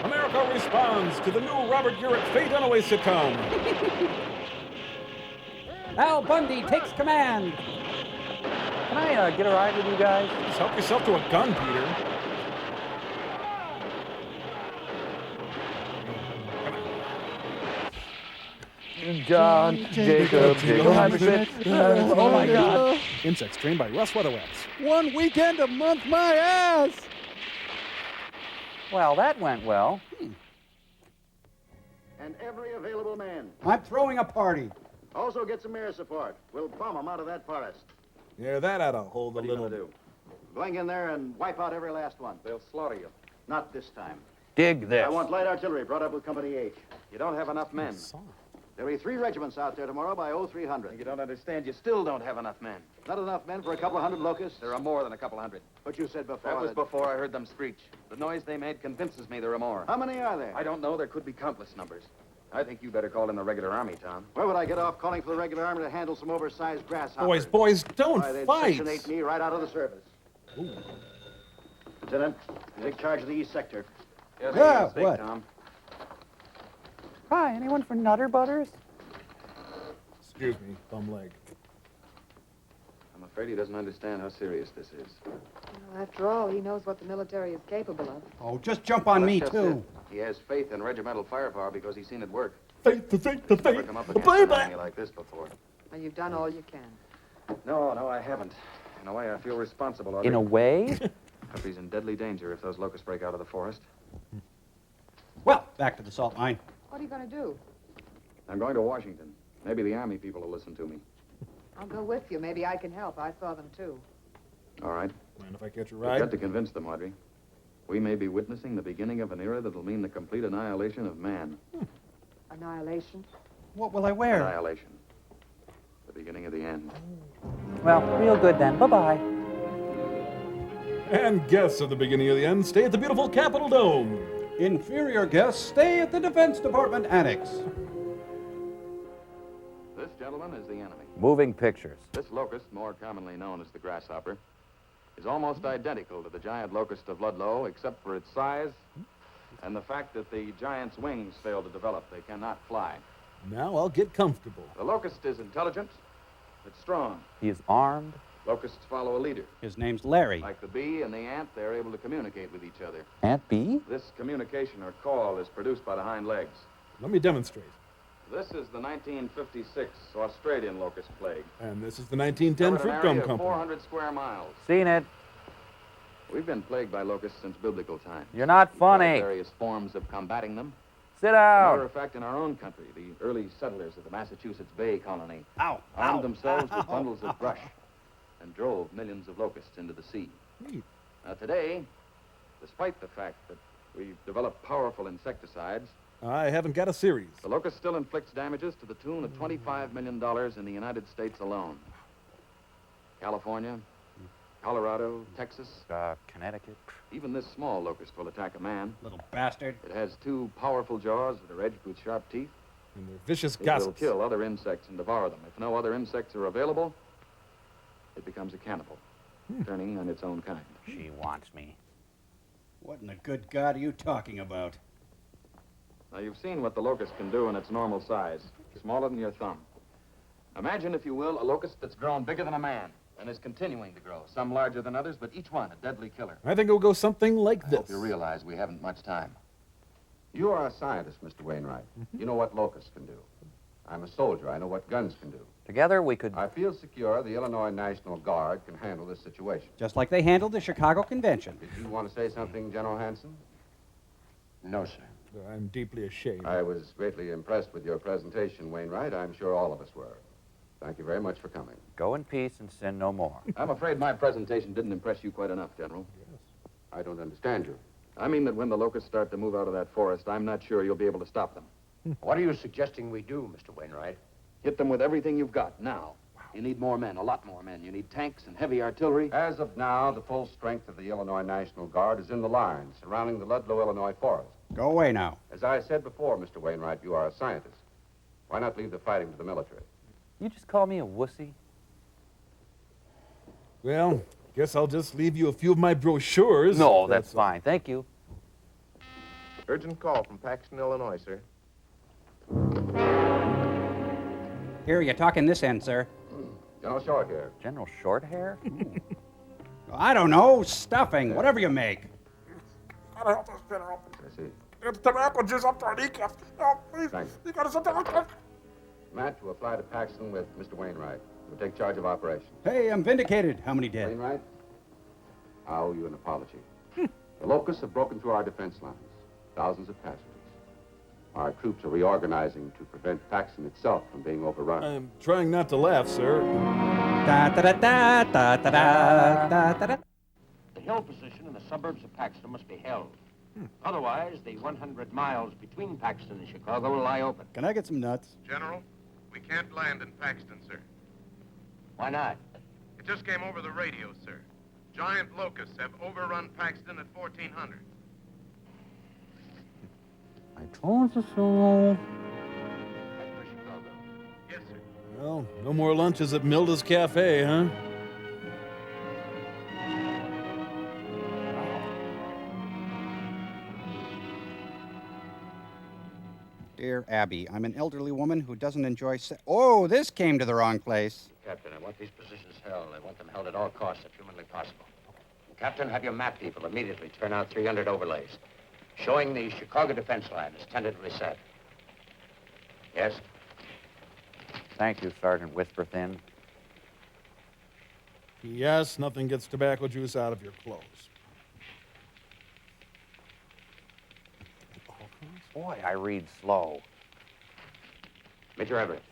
America responds to the new Robert Urich Faye Dunaway sitcom. Al Bundy takes command. Can I get a ride with you guys? Just help yourself to a gun, Peter. John, Jacob, oh my God. Insects trained by Russ Weatherwax. 1 weekend a month, my ass! Well, that went well. And every available man. I'm throwing a party. Also get some air support. We'll bomb them out of that forest. Yeah, that ought to hold What a are you little. gonna do? Going in there and wipe out every last one. They'll slaughter you. Not this time. Dig this. I want light artillery brought up with Company H. You don't have enough men. There'll be 3 regiments out there tomorrow by 0300. You don't understand. You still don't have enough men. Not enough men for a couple of hundred locusts? There are more than a couple hundred. But you said before That was before I heard them screech. The noise they made convinces me there are more. How many are there? I don't know. There could be countless numbers. I think you better call in the regular army, Tom. Where would I get off calling for the regular army to handle some oversized grasshoppers? Boys, don't Why, they'd fight. Section 8 me right out of the service. Ooh. Lieutenant, you take charge of the east sector. Yes, Yeah, mistake, what? Tom. Hi, anyone for Nutter Butters? Excuse me, bum leg. I'm afraid he doesn't understand how serious this is. Well, after all, he knows what the military is capable of. Oh, just jump on me, That's just too. it. He has faith in regimental firepower because he's seen it work. Faith, the faith, the Never faith, come up the against an baby. enemy like this before. Well, you've done all you can. No, I haven't. In a way, I feel responsible. Audrey. In a way? Puppy's in deadly danger if those locusts break out of the forest. Well, back to the salt mine. What are you going to do? I'm going to Washington. Maybe the army people will listen to me. I'll go with you. Maybe I can help. I saw them, too. All right. Mind if I catch a We've ride? got to convince them, Audrey. We may be witnessing the beginning of an era that'll mean the complete annihilation of man. Annihilation? What will I wear? Annihilation. The beginning of the end. Well, real good then. Bye-bye. And guests at the beginning of the end stay at the beautiful Capitol Dome. Inferior guests stay at the Defense Department Annex. This, gentlemen, is the enemy. Moving pictures. This locust, more commonly known as the grasshopper, is almost identical to the giant locust of Ludlow, except for its size and the fact that the giant's wings fail to develop. They cannot fly. Now I'll get comfortable. The locust is intelligent. It's strong. He is armed. Locusts follow a leader. His name's Larry. Like the bee and the ant, they're able to communicate with each other. Aunt Bee? This communication or call is produced by the hind legs. Let me demonstrate. This is the 1956 Australian locust plague. And this is the 1910 Covered Fruit an Gum area of Company. 400 square miles. Seen it. We've been plagued by locusts since biblical times. You're not funny. Various forms of combating them. Sit As a matter down. of fact, in our own country, the early settlers of the Massachusetts Bay Colony Ow, armed ow, themselves with ow, bundles ow. of brush and drove millions of locusts into the sea. Neat. Now, today, despite the fact that we've developed powerful insecticides, I haven't got a series. the locust still inflicts damages to the tune of $25 million in the United States alone. California, Colorado, Texas, Connecticut. even this small locust will attack a man. Little bastard. It has 2 powerful jaws that are edged with sharp teeth. And they're vicious It will gossips. kill other insects and devour them. If no other insects are available, it becomes a cannibal, turning on its own kind. She wants me. What in the good God are you talking about? Now, you've seen what the locust can do in its normal size, smaller than your thumb. Imagine, if you will, a locust that's grown bigger than a man and is continuing to grow, some larger than others, but each one a deadly killer. I think it'll go something like I this. hope you realize we haven't much time. You are a scientist, Mr. Wainwright. You know what locusts can do. I'm a soldier. I know what guns can do. Together we could... I feel secure the Illinois National Guard can handle this situation. Just like they handled the Chicago Convention. Did you want to say something, General Hanson? No, sir. I'm deeply ashamed. I was greatly impressed with your presentation, Wainwright. I'm sure all of us were. Thank you very much for coming. Go in peace and sin no more. I'm afraid my presentation didn't impress you quite enough, General. I don't understand you. I mean that when the locusts start to move out of that forest, I'm not sure you'll be able to stop them. What are you suggesting we do, Mr. Wainwright? Hit them with everything you've got now. You need more men, a lot more men. You need tanks and heavy artillery. As of now, the full strength of the Illinois National Guard is in the line surrounding the Ludlow, Illinois forest. Go away now. As I said before, Mr. Wainwright, you are a scientist. Why not leave the fighting to the military? You just call me a wussy? Well, guess I'll just leave you a few of my brochures. No, that's fine. Thank you. Urgent call from Paxton, Illinois, sir. Here, you talk in this end, sir. General Shorthair. General Shorthair? I don't know. Stuffing, whatever you make. I see. It's tobacco juice up to our kneecaps. Oh, please. Thanks. You got something? Matt, to apply to Paxton with Mr. Wainwright. We'll take charge of operations. Hey, I'm vindicated. How many dead? Wainwright, I owe you an apology. The locusts have broken through our defense lines. Thousands of casualties. Our troops are reorganizing to prevent Paxton itself from being overrun. I'm trying not to laugh, sir. Da da da da da da da da da. The hill position in the suburbs of Paxton must be held. Otherwise, the 100 miles between Paxton and Chicago will lie open. Can I get some nuts? General, we can't land in Paxton, sir. Why not? It just came over the radio, sir. Giant locusts have overrun Paxton at 1400. I told you so. Yes, sir. Well, no more lunches at Milda's Cafe, huh? Dear Abby, I'm an elderly woman who doesn't enjoy Oh, this came to the wrong place. Captain, I want these positions held. I want them held at all costs if humanly possible. Captain, have your map people immediately turn out 300 overlays showing the Chicago defense line is tentatively set. Yes? Thank you, Sergeant Whisperthin. Yes, nothing gets tobacco juice out of your clothes. Boy, I read slow. Major Everett.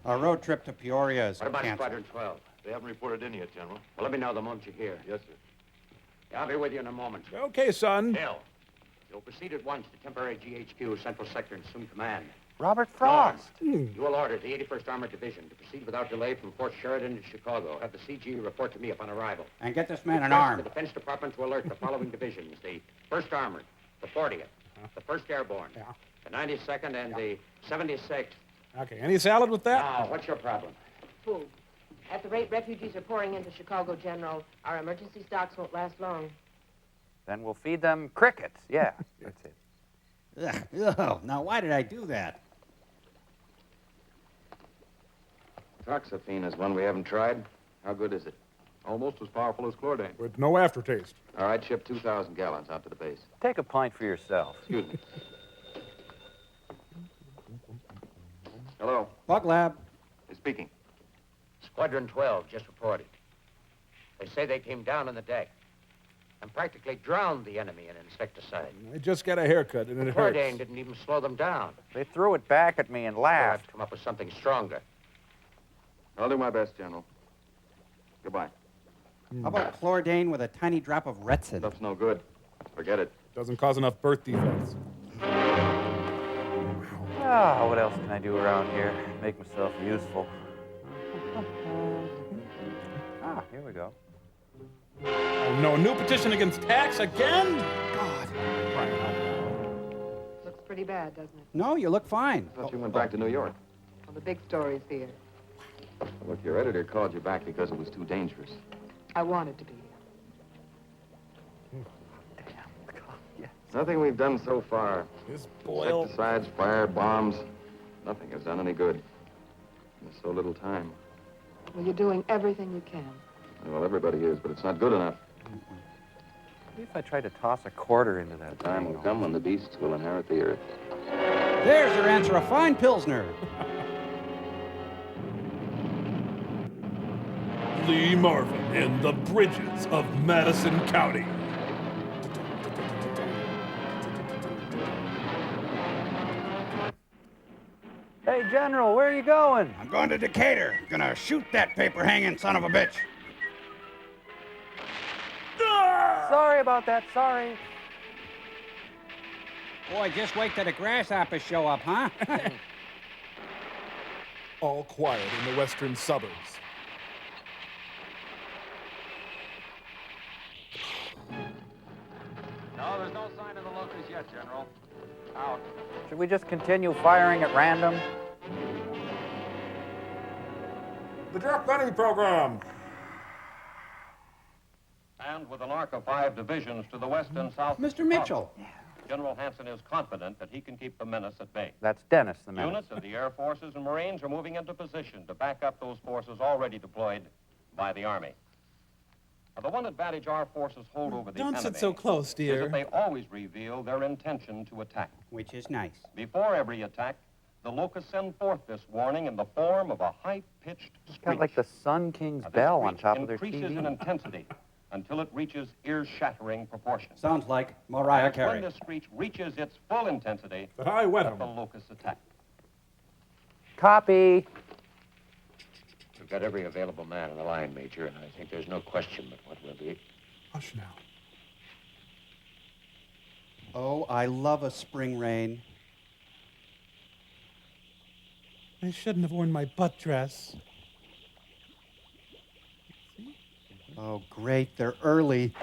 Our road trip to Peoria is What about canceled. Squadron 12? They haven't reported in yet, General. Well, let me know the moment you hear. Yes, sir. Yeah, I'll be with you in a moment. Okay, son. Hill, you'll proceed at once to temporary GHQ, Central Sector, and assume command. Robert Frost. You will order the 81st Armored Division to proceed without delay from Fort Sheridan to Chicago. Have the CG report to me upon arrival. And get this man an Express arm. The Defense Department to alert the following divisions: the 1st Armored, the 40th, the 1st Airborne, the 92nd, and the 76th. Okay, any salad with that? Now, what's your problem? Food. At the rate refugees are pouring into Chicago, General, our emergency stocks won't last long. Then we'll feed them crickets. Yeah, that's it. Ugh, now, why did I do that? Toxaphene is one we haven't tried. How good is it? Almost as powerful as chlordane. With no aftertaste. All right, ship 2,000 gallons out to the base. Take a pint for yourself. Excuse me. Hello. Bug Lab. Who's speaking? Squadron 12 just reported. They say they came down on the deck and practically drowned the enemy in insecticide. I just got a haircut and it hurts. Chlordane didn't even slow them down. They threw it back at me and They'll have laughed. to come up with something stronger. I'll do my best, General. Goodbye. How about chlordane with a tiny drop of retsin? Stuff's no good. Forget it. Doesn't cause enough birth defects. Ah, what else can I do around here? Make myself useful. Ah, here we go. Oh, no, new petition against tax again? God. Looks pretty bad, doesn't it? No, you look fine. I thought you went back to New York. Well, the big story's here. Look, your editor called you back because it was too dangerous. I wanted to be here. Nothing we've done so far. This boil. Insecticides, fire, bombs. Nothing has done any good. There's so little time. Well, you're doing everything you can. Well, everybody is, but it's not good enough. Maybe if I tried to toss a quarter into that. The time will come when the beasts will inherit the earth. There's your answer, a fine Pilsner. Lee Marvin in the bridges of Madison County. Hey, General, where are you going? I'm going to Decatur. Gonna shoot that paper-hanging son of a bitch. Sorry about that, sorry. Boy, just wait till the grasshoppers show up, huh? All quiet in the western suburbs. No, there's no sign of the locusts yet, General. Out. Should we just continue firing at random? The Jeff Benning program. And with an arc of 5 divisions to the west and south. Mr. Mitchell. General Hanson is confident that he can keep the menace at bay. That's Dennis, the menace. Units of the Air Forces and Marines are moving into position to back up those forces already deployed by the Army. Now, the one advantage our forces hold over the enemy Don't sit so close, is dear. that they always reveal their intention to attack. Which is nice. Before every attack, the locusts send forth this warning in the form of a high-pitched screech. Got like the Sun King's Now, this bell on screech top of their increases TV. in intensity until it reaches ear-shattering proportions. Sounds like Mariah And Carey. when the screech reaches its full intensity, But I wet the 'em. locusts attack. Copy. We've got every available man in the line, Major, and I think there's no question but what we'll be. Hush now. Oh, I love a spring rain. I shouldn't have worn my butt dress. Oh, great, they're early. The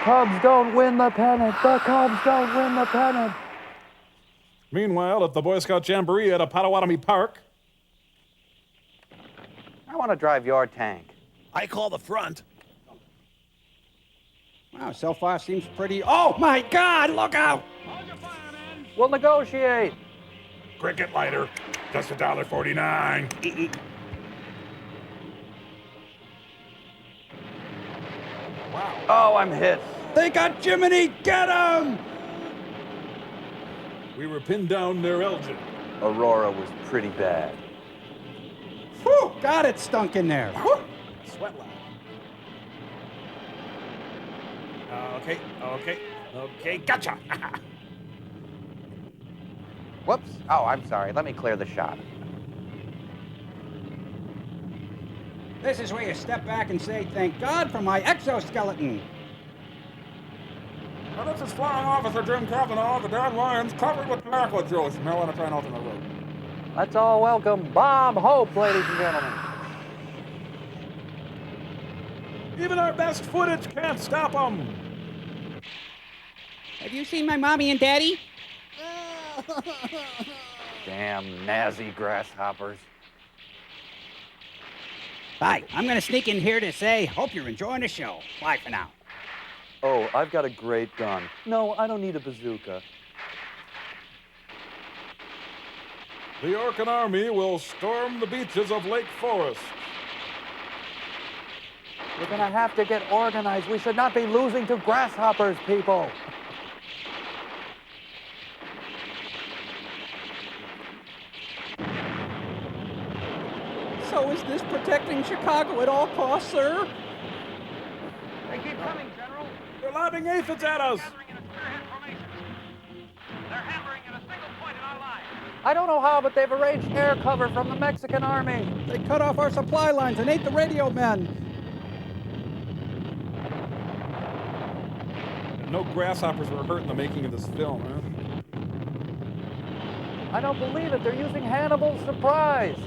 Cubs don't win the pennant. The Cubs don't win the pennant. Meanwhile, at the Boy Scout Jamboree at a Potawatomi Park. I want to drive your tank. I call the front. Wow, so far seems pretty... Oh, my God, look out! We'll negotiate. Cricket lighter, just $1.49. Oh, I'm hit. They got Jiminy! Get him! We were pinned down near Elgin. Aurora was pretty bad. Whew, God, it stunk in there. Whew. Sweat line. Okay, gotcha. Whoops. Oh, I'm sorry. Let me clear the shot. This is where you step back and say, thank God for my exoskeleton. Now, this is Flying Officer Jim Kavanaugh, the Dan Lions, covered with tobacco juice. Now want to try an alternate route. Let's all welcome Bob Hope, ladies and gentlemen. Even our best footage can't stop them. Have you seen my mommy and daddy? Damn Nazi grasshoppers. Hi, I'm going to sneak in here to say, hope you're enjoying the show. Bye for now. Oh, I've got a great gun. No, I don't need a bazooka. The Orkan Army will storm the beaches of Lake Forest. We're gonna have to get organized. We should not be losing to grasshoppers, people. So is this protecting Chicago at all costs, sir? They keep coming, General. They're lobbing aphids at us. Gathering in a spearhead formation. They're hammering at a single point in our line. I don't know how, but they've arranged air cover from the Mexican army. They cut off our supply lines and ate the radio men. No grasshoppers were hurt in the making of this film, huh? I don't believe it. They're using Hannibal's surprise.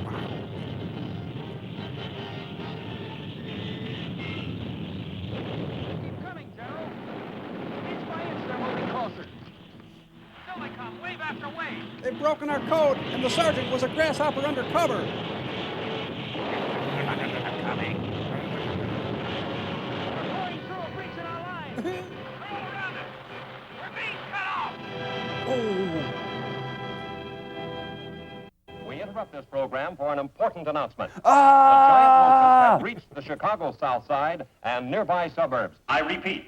Keep coming, General. Inch by inch, they're moving closer. Still they come, wave after wave. They've broken our code, and the sergeant was a grasshopper undercover. I'm coming. We're pouring through a breach in our line. They're all around us. We're being cut off. We interrupt this program for an important announcement. Ah! The giant locusts have reached the Chicago South Side and nearby suburbs. I repeat,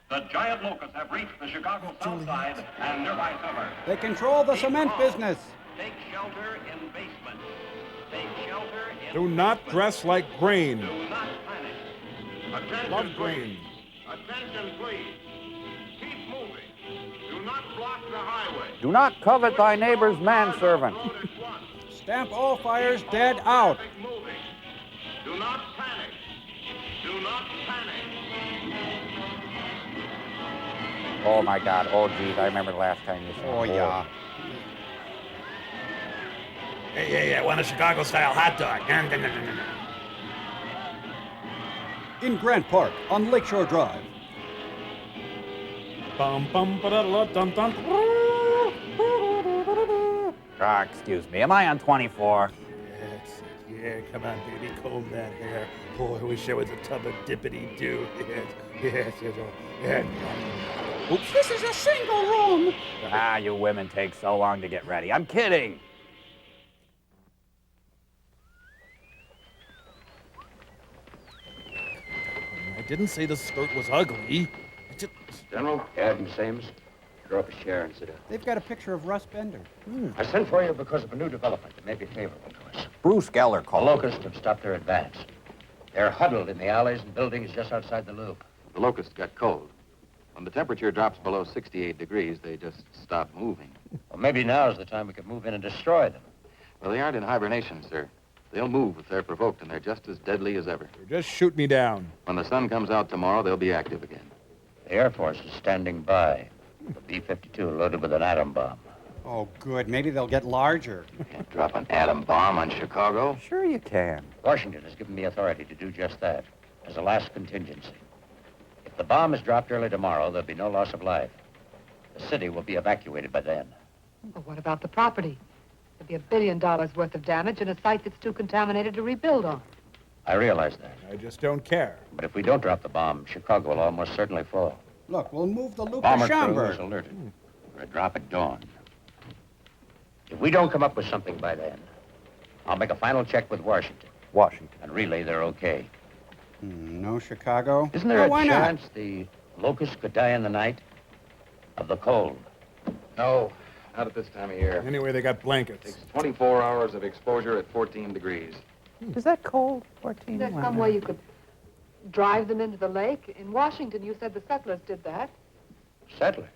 the giant locusts have reached the Chicago South Side and nearby suburbs. They control the cement business. Take shelter in basements. Take shelter in Do not dress like grain. Do not panic. Attention, Love please. grain. Attention, please. Keep moving. Do not block the highway. Do not covet thy neighbor's manservant. Stamp all fires dead out. Traffic moving. Do not panic. Do not panic. Oh my God. Oh geez, I remember the last time you saw. Oh, yeah. Hey, I want a Chicago-style hot dog. In Grant Park on Lakeshore Drive. Bum bum ba-da-da-dum dum. Ah, excuse me. Am I on 24? Yes, yeah, come on, baby, comb that hair. Boy, I wish I was a tub of dippity-doo. Yes. Oops, this is a single room. Ah, you women take so long to get ready. I'm kidding. I didn't say the skirt was ugly. General, Captain Sames, draw up a chair and sit down. They've got a picture of Russ Bender. I sent for you because of a new development that may be favorable to us. Bruce Geller The called. locusts have stopped their advance. They're huddled in the alleys and buildings just outside the loop. The locusts got cold. When the temperature drops below 68 degrees, they just stop moving. Well, maybe now's the time we could move in and destroy them. Well, they aren't in hibernation, sir. They'll move if they're provoked, and they're just as deadly as ever. Just shoot me down. When the sun comes out tomorrow, they'll be active again. The Air Force is standing by. The B-52 loaded with an atom bomb. Oh, good. Maybe they'll get larger. Can't drop an atom bomb on Chicago. Sure you can. Washington has given me authority to do just that, as a last contingency. If the bomb is dropped early tomorrow, there'll be no loss of life. The city will be evacuated by then. But what about the property? There'd be $1 billion worth of damage in a site that's too contaminated to rebuild on. I realize that. I just don't care. But if we don't drop the bomb, Chicago will almost certainly fall. Look, we'll move the loop Bomber to crew is Schaumburg. alerted for a drop at dawn. If we don't come up with something by then, I'll make a final check with Washington. And relay they're okay. No Chicago? Isn't there a why chance the locusts could die in the night of the cold? No, not at this time of year. Anyway, they got blankets. Takes 24 hours of exposure at 14 degrees. Is that cold? 14? Is there some way you could drive them into the lake? In Washington, you said the settlers did that. Settlers?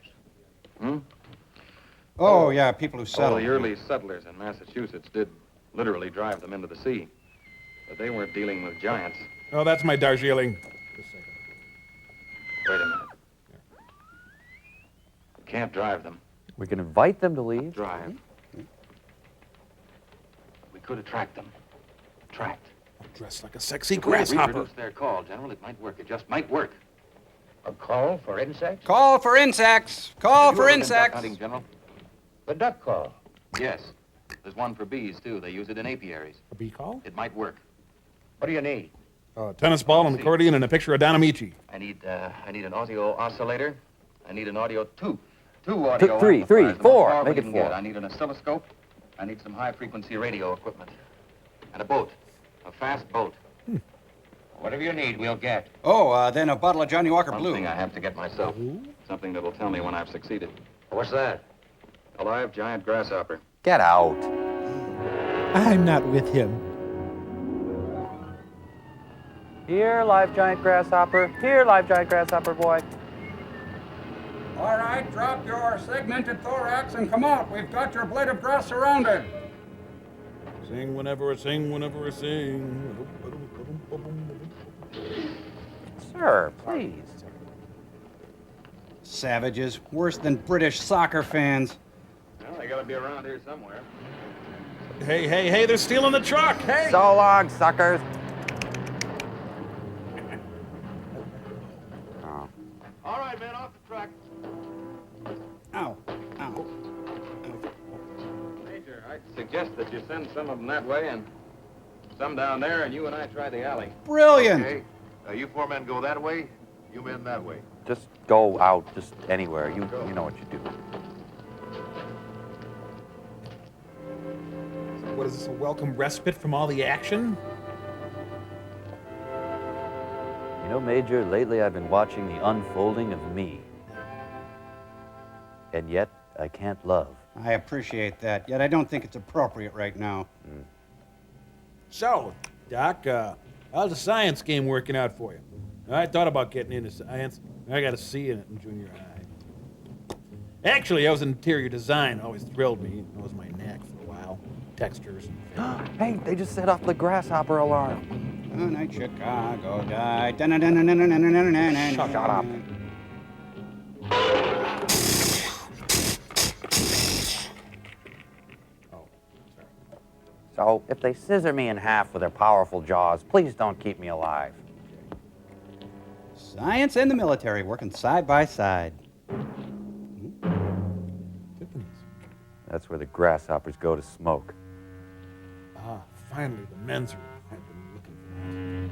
Oh, yeah, people who settled. The early settlers in Massachusetts did literally drive them into the sea. But they weren't dealing with giants. Oh, that's my Darjeeling. Wait a minute. We can't drive them. We can invite them to leave. Drive. We could attract them. Attract. Dressed like a sexy If we grasshopper. reproduce their call, General, it might work. It just might work. A call for insects? Call for insects. Call for Have you ever been duck insects. hunting, General? The duck call. Yes. There's one for bees, too. They use it in apiaries. A bee call? It might work. What do you need? A tennis ball, an accordion, and a picture of Don Amici. I need an audio oscillator. I need an audio two audio Three, amplifiers, the most four. powerful Make we it can four. get. I need an oscilloscope. I need some high-frequency radio equipment. And a boat. A fast boat. Whatever you need, we'll get. Oh, then a bottle of Johnny Walker Blue. Something I have to get myself. Something that'll tell me when I've succeeded. What's that? A live giant grasshopper. Get out. I'm not with him. Here, live giant grasshopper. Here, live giant grasshopper boy. All right, drop your segmented thorax and come out. We've got your blade of grass surrounded. Sing whenever I sing, whenever I sing. Sir, please. Savages, worse than British soccer fans. Well, they gotta be around here somewhere. Hey, they're stealing the truck. Hey! So long, suckers. All right, man, off the track. Ow, ow. Major, I'd suggest that you send some of them that way and some down there, and you and I try the alley. Brilliant. Okay. You four men go that way, you men that way. Just go out, just anywhere. You know what you do. What is this, a welcome respite from all the action? You know, Major, lately I've been watching the unfolding of me. And yet, I can't love. I appreciate that, yet I don't think it's appropriate right now. So, Doc, how's the science game working out for you? I thought about getting into science. I got a C in it in junior high. Actually, I was in interior design. Always thrilled me. That was my knack for a while. Textures. Hey, they just set off the grasshopper alarm. Tonight Chicago died. Shut up. So, if they scissor me in half with their powerful jaws, please don't keep me alive. Science and the military working side by side. That's where the grasshoppers go to smoke. Ah, finally, the men's room. I've been looking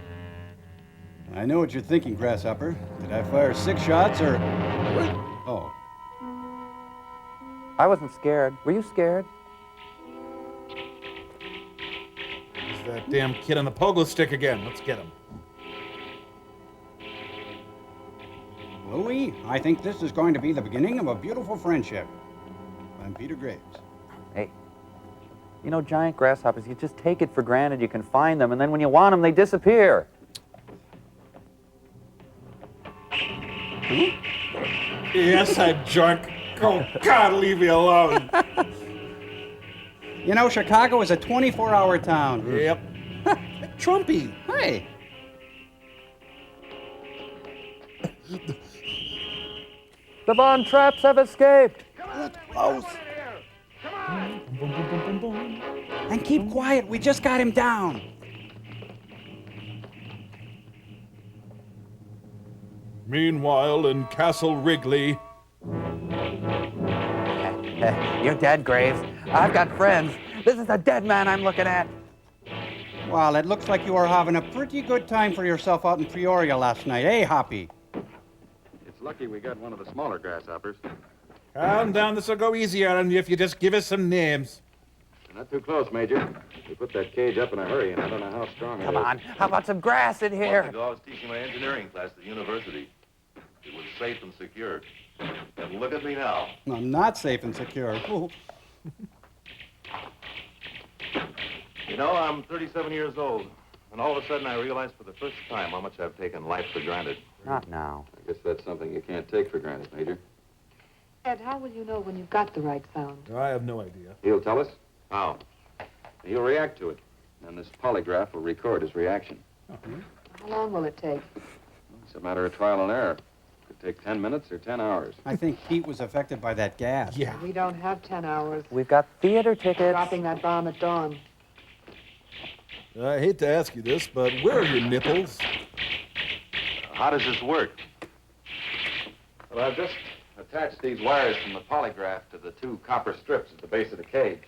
for that. I know what you're thinking, Grasshopper. Did I fire 6 shots or... Oh. I wasn't scared. Were you scared? There's that damn kid on the pogo stick again. Let's get him. Louie, I think this is going to be the beginning of a beautiful friendship. I'm Peter Graves. Hey, you know, giant grasshoppers, you just take it for granted you can find them, and then when you want them, they disappear. Yes, I drunk. Oh, God, leave me alone. You know, Chicago is a 24-hour town. Yep. Trumpy. Hey. The Von Trapps have escaped. Close. And keep quiet. We just got him down. Meanwhile, in Castle Wrigley. You're dead, Graves. I've got friends. This is a dead man I'm looking at. Well, it looks like you were having a pretty good time for yourself out in Peoria last night, eh, Hoppy? It's lucky we got one of the smaller grasshoppers. Calm down. This will go easy on you if you just give us some names. Not too close, Major. We put that cage up in a hurry, and I don't know how strong it is. Come on. How about some grass in here? I was teaching my engineering class at the university. It was safe and secure. And look at me now. I'm not safe and secure. Ooh. You know, I'm 37 years old, and all of a sudden I realized for the first time how much I've taken life for granted. Not now. I guess that's something you can't take for granted, Major. Ed, how will you know when you've got the right sound? I have no idea. He'll tell us? How? He'll react to it, and this polygraph will record his reaction. How long will it take? It's a matter of trial and error. Could take 10 minutes or 10 hours. I think Pete was affected by that gas. Yeah. We don't have 10 hours. We've got theater tickets. Dropping that bomb at dawn. I hate to ask you this, but where are your nipples? How does this work? Well, I've just attached these wires from the polygraph to the 2 copper strips at the base of the cage.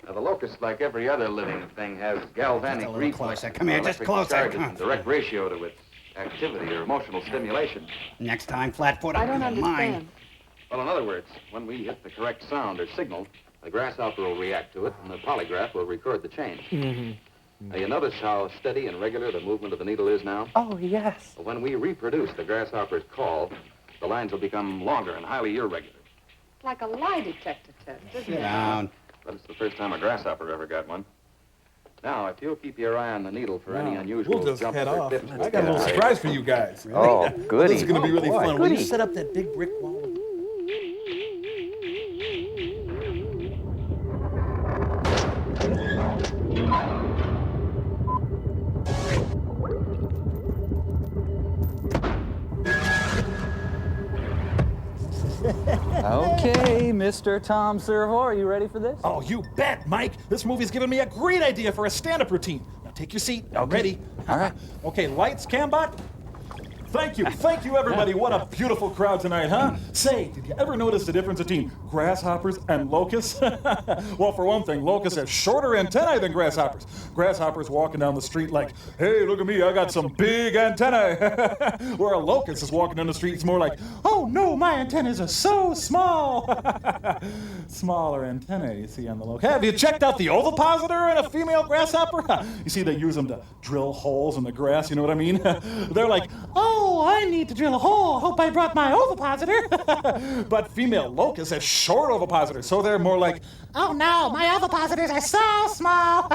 Now, the locust, like every other living thing, has galvanic reflexes. Come here, just closer. Charges in direct ratio to its activity or emotional stimulation. Next time, Flatfoot, I don't I'll understand. mind. Well, in other words, when we hit the correct sound or signal, the grasshopper will react to it, and the polygraph will record the change. Now, you notice how steady and regular the movement of the needle is now? Oh, yes. Well, when we reproduce the grasshopper's call, the lines will become longer and highly irregular. It's like a lie detector test, isn't Sit it? down. But it's the first time a grasshopper ever got one. Now, if you'll keep your eye on the needle for any unusual We'll just jumps head or off. dips, I got a little surprise for you guys. Oh, goody. This is going to be really boy. fun. Will you Goody. set up that big brick wall? Okay, Mr. Tom Servo, are you ready for this? Oh, you bet, Mike. This movie's given me a great idea for a stand-up routine. Now take your seat. I'm ready. All right. Okay, lights, Cambot. Thank you, everybody. What a beautiful crowd tonight, huh? Say, did you ever notice the difference between grasshoppers and locusts? Well, for one thing, locusts have shorter antennae than grasshoppers. Grasshoppers walking down the street like, hey, look at me, I got some big antennae. Where a locust is walking down the street, it's more like, oh no, my antennas are so small. Smaller antennae you see on the locust. Have you checked out the ovipositor in a female grasshopper? You see, they use them to drill holes in the grass, you know what I mean? They're like, oh, I need to drill a hole. Hope I brought my ovipositor. But female locusts have short ovipositors, so they're more like, oh no, my ovipositors are so small.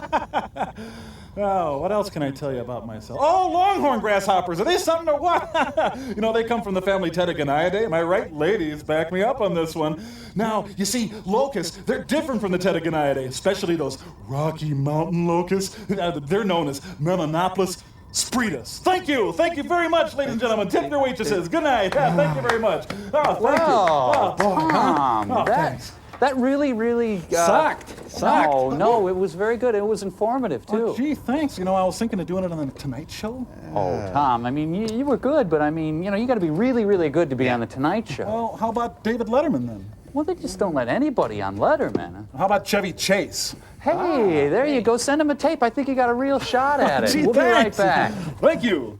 Oh, what else can I tell you about myself? Oh, longhorn grasshoppers. Are they something or what? You know, they come from the family Tedogoniidae. Am I right? Ladies, back me up on this one. Now, you see, locusts, they're different from the Tedogoniidae, especially those Rocky Mountain locusts. They're known as Melanopolis Spretus. Thank you very much, ladies and gentlemen. Tip your waitresses. Good night. Yeah, thank you very much. Oh, thank you. Oh, boy. Tom, Oh, that, thanks. That really Sucked. No, it was very good. It was informative too. Oh, gee, thanks. You know, I was thinking of doing it on the Tonight Show. Oh, Tom, I mean, you were good, but I mean, you know, you got to be really good to be on the Tonight Show. Well, how about David Letterman then? Well, they just don't let anybody on Letterman. How about Chevy Chase? Hey, there you go. Send him a tape. I think you got a real shot at it. Gee, We'll be right thanks. back. Thank you.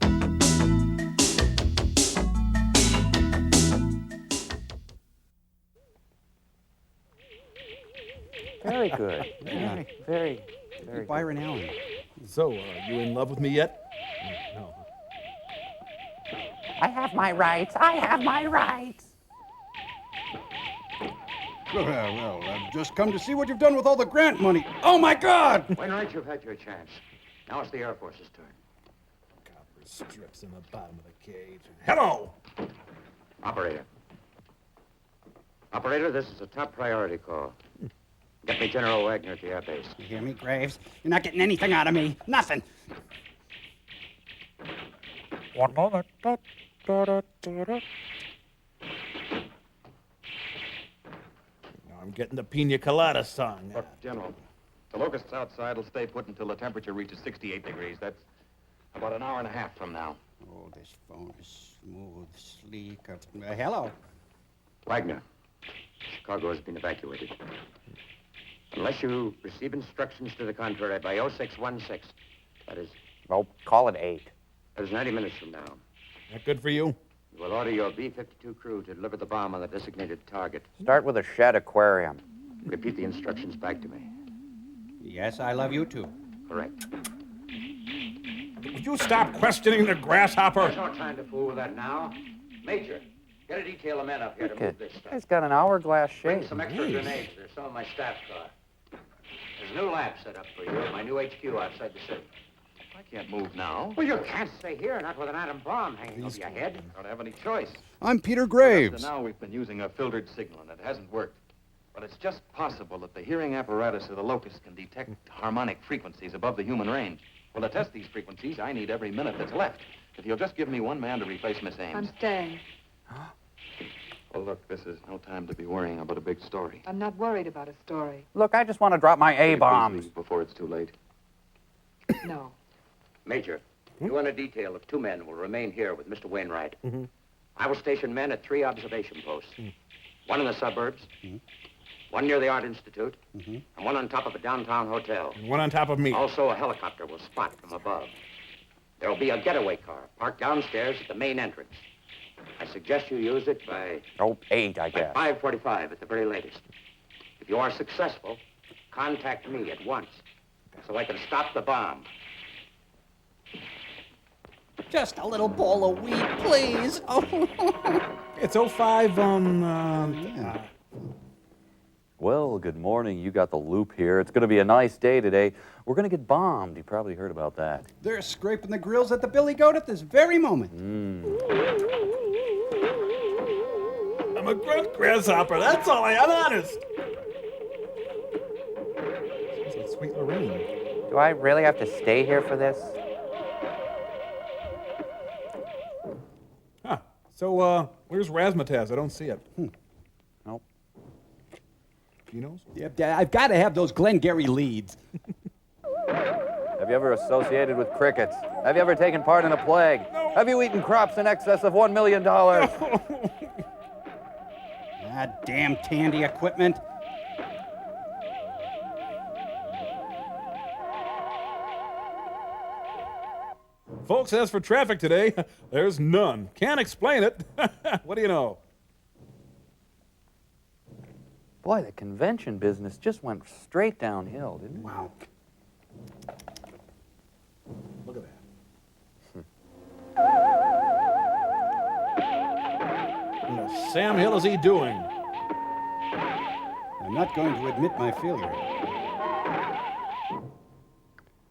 Very good. Very Byron Allen. So, you in love with me yet? No. I have my rights. I have my rights. Well, I've just come to see what you've done with all the grant money. Oh, my God! Wainwright, you've had your chance. Now it's the Air Force's turn. Copper strips in the bottom of the cage. Hello! Operator. Operator, this is a top priority call. Get me General Wagner at the air base. You hear me, Graves? You're not getting anything out of me. Nothing. One moment. I'm getting the Pina Colada song. Look, General, the locusts outside will stay put until the temperature reaches 68 degrees. That's about an hour and a half from now. Oh, this phone is smooth, sleek. Hello. Wagner, Chicago has been evacuated. Unless you receive instructions to the contrary by 0616, that is... Well, call it 8. That is 90 minutes from now. That good for you? You will order your B-52 crew to deliver the bomb on the designated target. Start with a shed aquarium. Repeat the instructions back to me. Yes, I love you too. Correct. Would you stop questioning the grasshopper? There's no time to fool with that now. Major, get a detail of men up here to move this stuff. He's got an hourglass Bring shape. some extra grenades. There's some of my staff car. There's a new lab set up for you at my new HQ outside the city. I can't move now. Well, you can't stay here, not with an atom bomb hanging over your head. I don't have any choice. I'm Peter Up to Graves. now, we've been using a filtered signal, and it hasn't worked. But it's just possible that the hearing apparatus of the locust can detect harmonic frequencies above the human range. Well, to test these frequencies, I need every minute that's left. If you'll just give me one man to replace Miss Ames. I'm staying. Well, look, this is no time to be worrying about a big story. I'm not worried about a story. Look, I just want to drop my A-bombs. Before it's too late. No. Major, you and a detail of 2 men will remain here with Mr. Wainwright. Mm-hmm. I will station men at 3 observation posts. One in the suburbs, one near the Art Institute, and one on top of a downtown hotel. And one on top of me. Also, a helicopter will spot from above. There will be a getaway car parked downstairs at the main entrance. I suggest you use it by... 8, I guess. 5:45 at the very latest. If you are successful, contact me at once so I can stop the bomb. Just a little bowl of weed, please. Oh. It's 05, Well, good morning. You got the loop here. It's going to be a nice day today. We're going to get bombed. You probably heard about that. They're scraping the grills at the Billy Goat at this very moment. I'm a grunt grasshopper. That's all I'm honest. Sounds like Sweet Lorraine. Do I really have to stay here for this? Huh. So, where's Razzmatazz? I don't see it. Nope. Geno's? Yeah, I've got to have those Glengarry leads. Have you ever associated with crickets? Have you ever taken part in a plague? No. Have you eaten crops in excess of $1 million? Ah, damn Tandy equipment. Folks, as for traffic today, there's none. Can't explain it. What do you know? Boy, the convention business just went straight downhill, didn't it? Wow. Look at that. What the Sam Hill is he doing? I'm not going to admit my failure.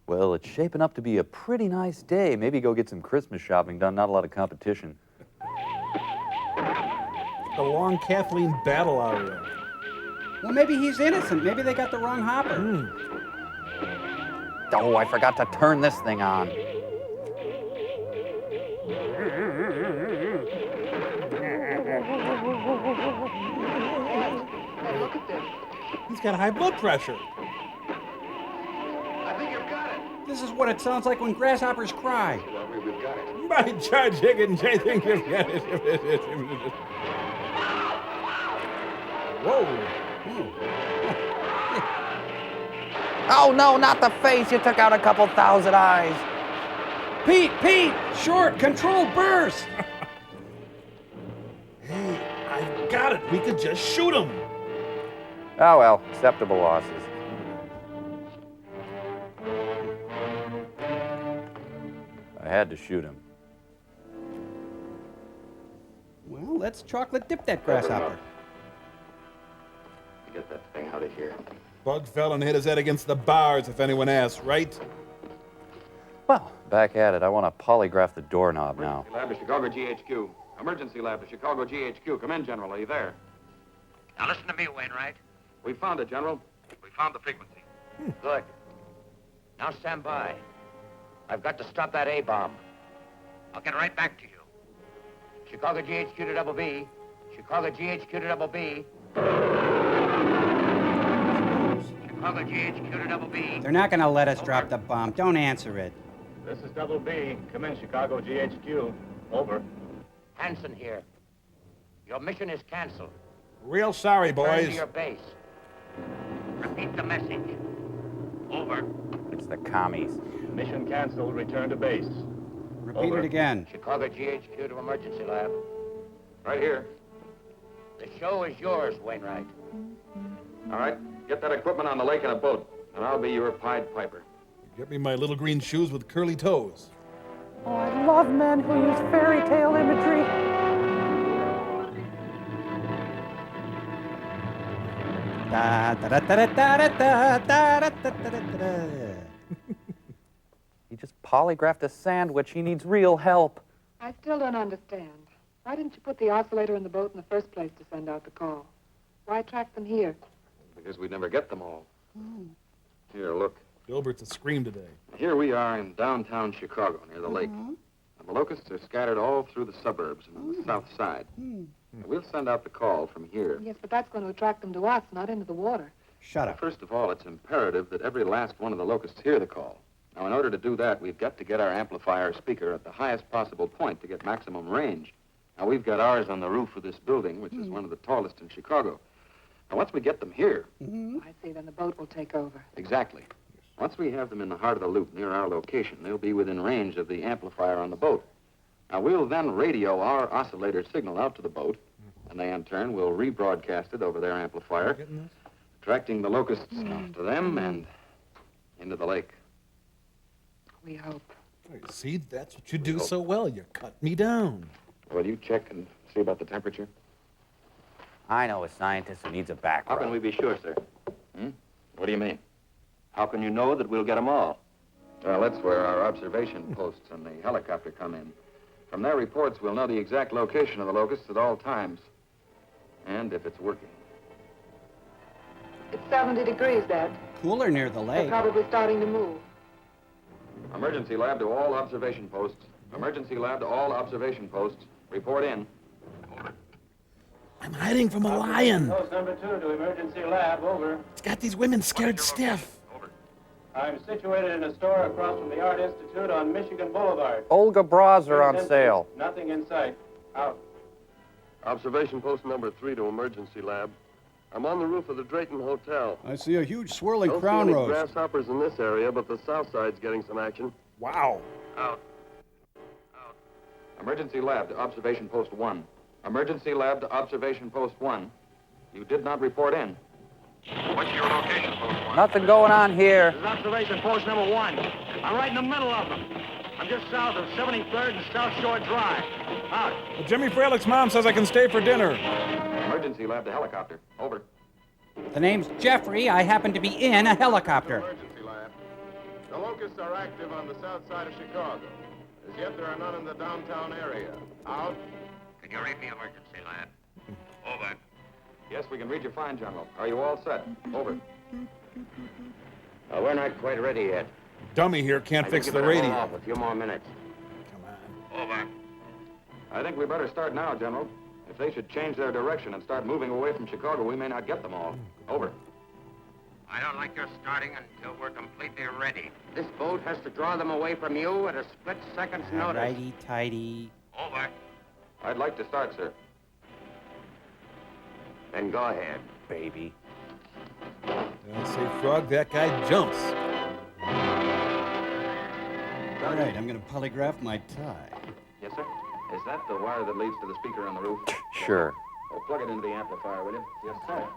Well, it's shaping up to be a pretty nice day. Maybe go get some Christmas shopping done. Not a lot of competition. The long Kathleen battle hour. Well, maybe he's innocent. Maybe they got the wrong hopper. Oh, I forgot to turn this thing on. Hey, look at this. He's got high blood pressure. I think you've got it. This is what it sounds like when grasshoppers cry. Well, we've got it. By Judge Higgins, I think you've got it. Whoa. Oh no, not the face. You took out a couple thousand eyes. Pete! Short, controlled burst! Hey, I've got it. We could just shoot him. Oh well, acceptable losses. I had to shoot him. Well, let's chocolate dip that grasshopper. Get that thing out of here. Bug fell and hit his head against the bars, if anyone asks, right? Well, back at it. I want to polygraph the doorknob now. Lab to Chicago GHQ. Emergency lab to Chicago GHQ. Come in, General. Are you there? Now listen to me, Wainwright. We found it, General. We found the frequency. Good. Now stand by. I've got to stop that A-bomb. I'll get right back to you. Chicago GHQ to double B. Chicago GHQ to double B. Chicago GHQ to double B. They're not gonna let us drop the bomb. Don't answer it. This is Double B. Come in, Chicago GHQ. Over. Hanson here. Your mission is canceled. Real sorry, Return to boys. your base. Repeat the message. Over. It's the commies. Mission canceled. Return to base. Repeat it again. Chicago GHQ to emergency lab. Right here. The show is yours, Wainwright. All right. Get that equipment on the lake in a boat, and I'll be your Pied Piper. Get me my little green shoes with curly toes. Oh, I love men who use fairy tale imagery. He just polygraphed a sandwich. He needs real help. I still don't understand. Why didn't you put the oscillator in the boat in the first place to send out the call? Why track them here? Because we'd never get them all. Here, look. Gilbert's a scream today. Here we are in downtown Chicago, near the lake. And the locusts are scattered all through the suburbs and on the south side. We'll send out the call from here. Yes, but that's going to attract them to us, not into the water. Shut up. First of all, it's imperative that every last one of the locusts hear the call. Now, in order to do that, we've got to get our amplifier speaker at the highest possible point to get maximum range. Now, we've got ours on the roof of this building, which is one of the tallest in Chicago. Now, once we get them here... I see, then the boat will take over. Exactly. Once we have them in the heart of the loop near our location, they'll be within range of the amplifier on the boat. Now, we'll then radio our oscillator signal out to the boat, and they, in turn, will rebroadcast it over their amplifier, attracting the locusts to them and into the lake. We hope. See, that's what you do so well. You cut me down. Will you check and see about the temperature? I know a scientist who needs a back How rub. can we be sure, sir? What do you mean? How can you know that we'll get them all? Well, that's where our observation posts and the helicopter come in. From their reports, we'll know the exact location of the locusts at all times. And if it's working. It's 70 degrees, Dad. Cooler near the They're lake. probably starting to move. Emergency lab to all observation posts. Emergency lab to all observation posts. Report in. I'm hiding from a lion. Post number 2 to emergency lab. Over. It's got these women scared stiff. I'm situated in a store across from the Art Institute on Michigan Boulevard. Olga bras are on sale. Nothing in sight. Out. Observation post number 3 to emergency lab. I'm on the roof of the Drayton Hotel. I see a huge swirling Don't crown see any roast. grasshoppers in this area, but the south side's getting some action. Wow. Out. Emergency lab to observation post 1. Emergency lab to observation post 1. You did not report in. What's your location, post 1? Nothing going on here. This is observation post number 1. I'm right in the middle of them. I'm just south of 73rd and South Shore Drive. Out. Well, Jimmy Freilich's mom says I can stay for dinner. Emergency lab to helicopter. Over. The name's Jeffrey. I happen to be in a helicopter. Emergency lab. The locusts are active on the south side of Chicago. As yet, there are none in the downtown area. Out. Can you read me emergency lab? Over. Yes, we can read you fine, General. Are you all set? Over. We're not quite ready yet. Dummy here can't I fix think the you better hold radio. off a few more minutes. Come on. Over. I think we better start now, General. If they should change their direction and start moving away from Chicago, we may not get them all. Over. I don't like your starting until we're completely ready. This boat has to draw them away from you at a split second's notice. Righty tighty. Over. I'd like to start, sir. Then go ahead, baby. I say, Frog, that guy jumps. All right, I'm gonna polygraph my tie. Yes, sir. Is that the wire that leads to the speaker on the roof? Sure. Oh, plug it into the amplifier, will you? Yes, sir.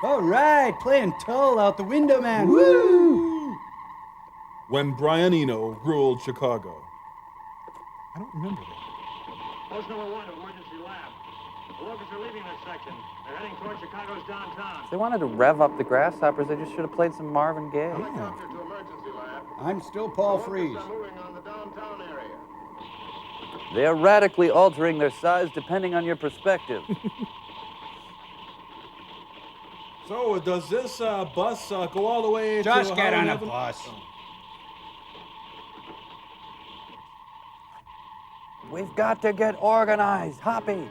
All right, playing Tull out the window, man. Woo! When Brian Eno ruled Chicago. I don't remember that. Post number 1 to emergency lab. The locusts are leaving this section. They're heading toward Chicago's downtown. If they wanted to rev up the grasshoppers, they just should have played some Marvin Gaye. Helicopter to emergency lab. I'm still Paul Freeze. Locusts are moving on the downtown area. They're radically altering their size depending on your perspective. So, does this bus go all the way Just to get on a Hollywood? bus. We've got to get organized. Hoppy.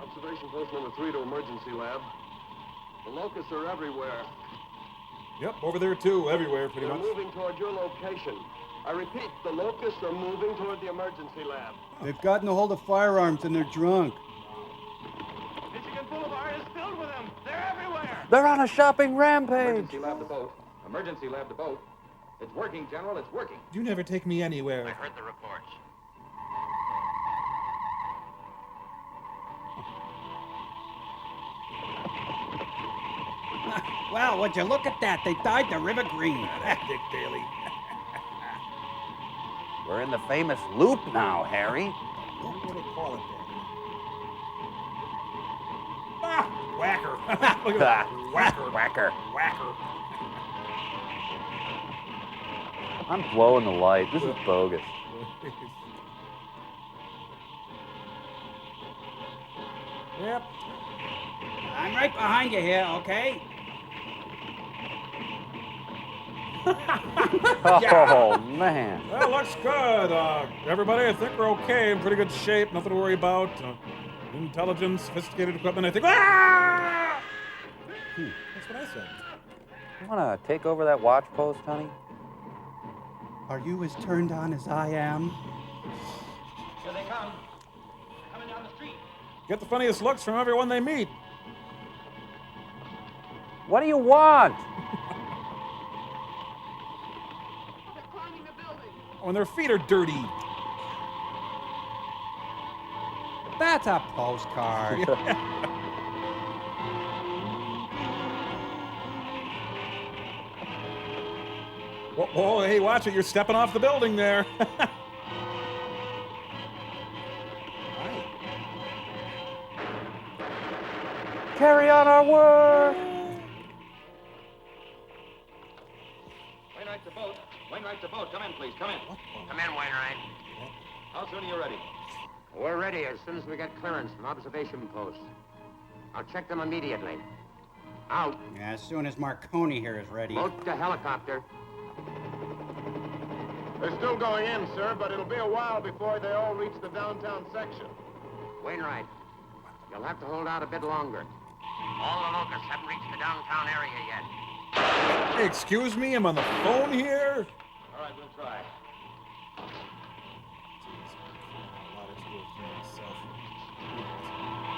Observation post number 3 to emergency lab. The locusts are everywhere. Yep, over there too, everywhere pretty They're much. moving toward your location. I repeat, the locusts are moving toward the emergency lab. They've gotten a hold of firearms and they're drunk. Michigan Boulevard is filled with them. They're everywhere. They're on a shopping rampage. Emergency lab to boat. Emergency lab to boat. It's working, General. It's working. You never take me I anywhere. heard the reports. Wow, would you look at that? They dyed the river green. Dick Daly. We're in the famous loop now, Harry. What do they call it there? Ah, whacker. Look at that. Whacker. Whacker. Whacker. I'm blowing the light. This is bogus. Yep. I'm right behind you here, okay? Oh, man. Well, looks good. Everybody, I think we're okay. In pretty good shape. Nothing to worry about. Intelligence, sophisticated equipment. I think. Ah! That's what I said. You want to take over that watch post, honey? Are you as turned on as I am? Here they come. Coming down the street. Get the funniest looks from everyone they meet. What do you want? Oh, and their feet are dirty. That's a postcard. Whoa, hey, watch it. You're stepping off the building there. Carry on our work. Wainwright to boat. Wainwright to boat. Come in, please. Come in. Come in, Wainwright. How soon are you ready? We're ready as soon as we get clearance from observation posts. I'll check them immediately. Out. Yeah, as soon as Marconi here is ready. Boat to helicopter. They're still going in, sir, but it'll be a while before they all reach the downtown section. Wainwright, you'll have to hold out a bit longer. All the locusts haven't reached the downtown area yet. Hey, excuse me, I'm on the phone here. All right, we'll try.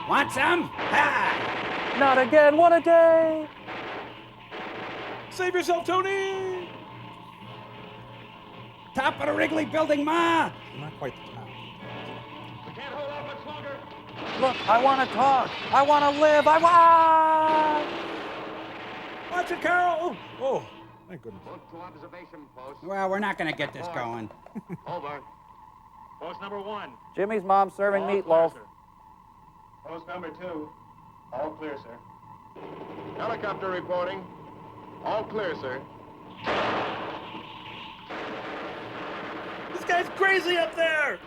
Want some? Ha! Not again. What a day. Save yourself, Tony. Top of the Wrigley building, Ma! Not quite the top. We can't hold out much longer. Look, I want to talk. I want to live. I want. Watch it, Carol. Oh, thank goodness. Boat to observation post. Well, we're not gonna get this going. Over. Post number 1. Jimmy's mom serving All meatloaf. clear, sir. Post number 2. All clear, sir. Helicopter reporting. All clear, sir. This guy's crazy up there.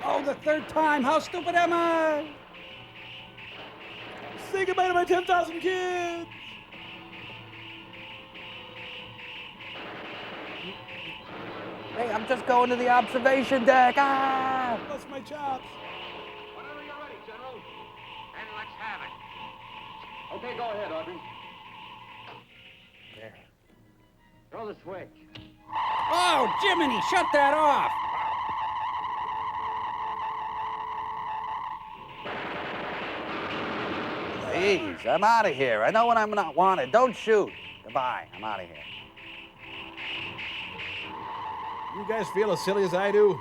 Oh, the third time. How stupid am I? Say goodbye to my 10,000 kids. Hey, I'm just going to the observation deck. Ah! That's my chops. Whenever you're ready, General. And let's have it. Okay, go ahead, Audrey. There. Throw the switch. Oh, Jiminy, shut that off! Please, I'm out of here. I know when I'm not wanted. Don't shoot. Goodbye. I'm out of here. You guys feel as silly as I do?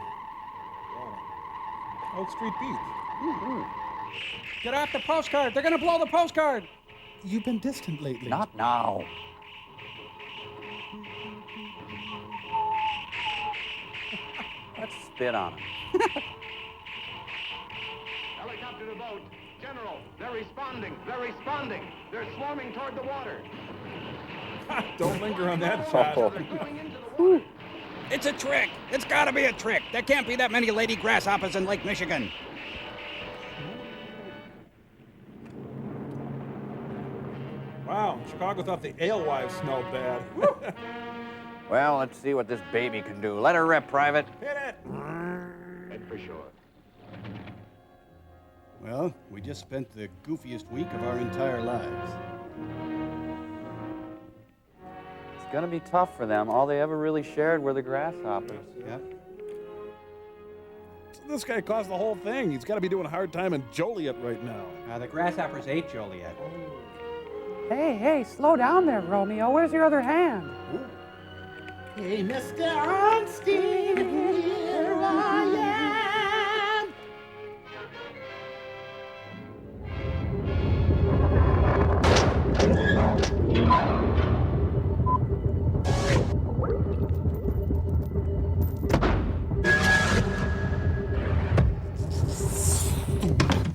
Oak Street Beach. Get off the postcard. They're gonna blow the postcard. You've been distant lately. Not now. Let's spit on him. Helicopter to boat. General, they're responding. They're responding. They're swarming toward the water. Don't linger on that shot. It's a trick. It's gotta be a trick. There can't be that many lady grasshoppers in Lake Michigan. Wow, Chicago thought the alewives smelled bad. Well, let's see what this baby can do. Let her rip, Private. Hit it! Hit for sure. Well, we just spent the goofiest week of our entire lives. It's gonna be tough for them. All they ever really shared were the grasshoppers. Yep. This guy caused the whole thing. He's got to be doing a hard time in Joliet right now. The grasshoppers ate Joliet. Hey, slow down there, Romeo. Where's your other hand? Hey, Mr. Ornstein, here I am.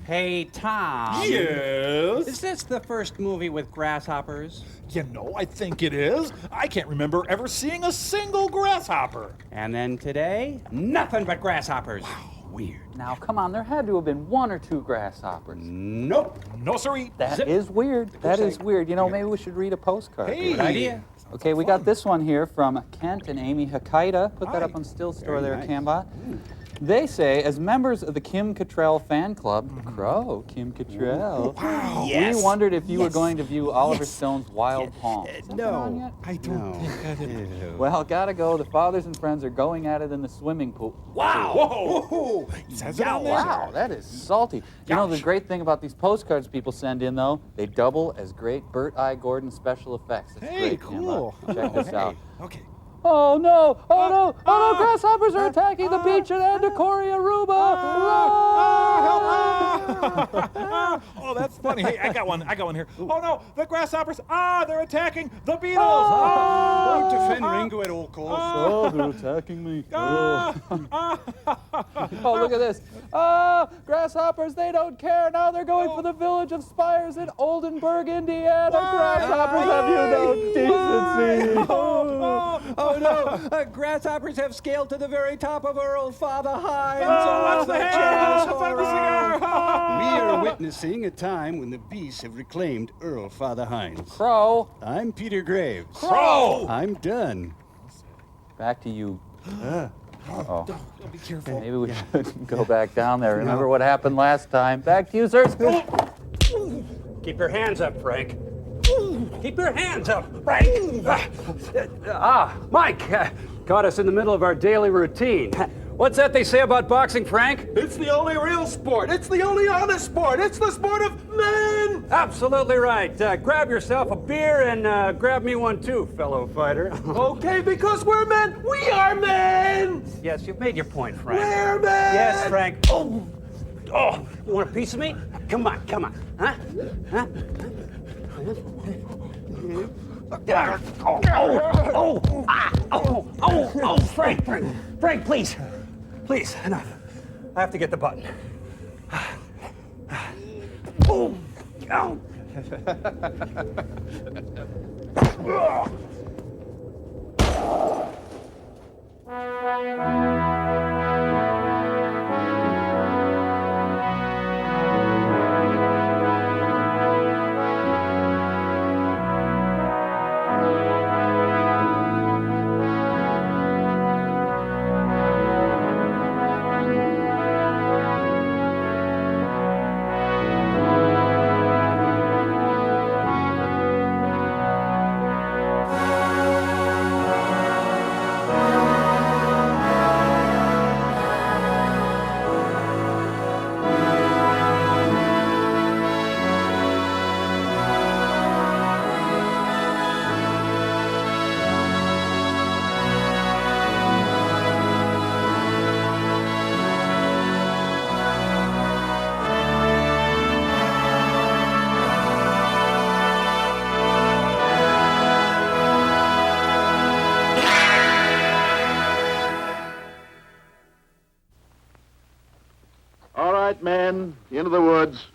Hey, Tom. Yes? Is this the first movie with grasshoppers? You know, I think it is. I can't remember ever seeing a single grasshopper. And then today, nothing but grasshoppers. Weird. Now, come on, there had to have been one or two grasshoppers. Nope. No, siree. That is weird. That is weird. You know, maybe we should read a postcard. Hey. Good idea. Okay, we got this one here from Kent and Amy Hakaida. Put that up on Still Store there, nice. Cambot. They say, as members of the Kim Cattrall fan club, Crow, Kim Cattrall, Yes. we wondered if you were going to view Oliver Stone's Wild Palm. Is that been on yet? I don't think I did. Well, gotta go. The fathers and friends are going at it in the swimming pool. Wow. Whoa. Says it on there. Wow, that is salty. You know, the great thing about these postcards people send in, though, they double as great Burt I. Gordon special effects. That's Hey, great, cool. Cambot. Check this out. Okay. Oh no! Oh no! Oh no! Grasshoppers are attacking the beach at Andacoria, Aruba! Oh, that's funny. Hey, I got one here. Oh no, the grasshoppers! They're attacking the beetles! Don't defend Ringo at all costs. Oh, they're attacking me. Oh, look at this. Oh, grasshoppers, they don't care. Now they're going for the village of Spires in Oldenburg, Indiana. Grasshoppers, have you no decency? Oh no! Grasshoppers have scaled to the very top of Earl Father Hines. What's the jazz cigar? We are witnessing a time when the beasts have reclaimed Earl Father Hines. Crow. I'm Peter Graves. Crow! I'm done. Back to you. Oh. Be careful. Maybe we should go back down there. Remember what happened last time. Back to you, sir. Keep your hands up, Frank. Keep your hands up, Frank. Mike, caught us in the middle of our daily routine. What's that they say about boxing, Frank? It's the only real sport. It's the only honest sport. It's the sport of men. Absolutely right. Grab yourself a beer and grab me one too, fellow fighter. Okay, because we're men. We are men. Yes, you've made your point, Frank. We're men. Yes, Frank. Oh, you want a piece of me? Come on. Huh? Frank, please, enough. I have to get the button. right, men. Into the woods.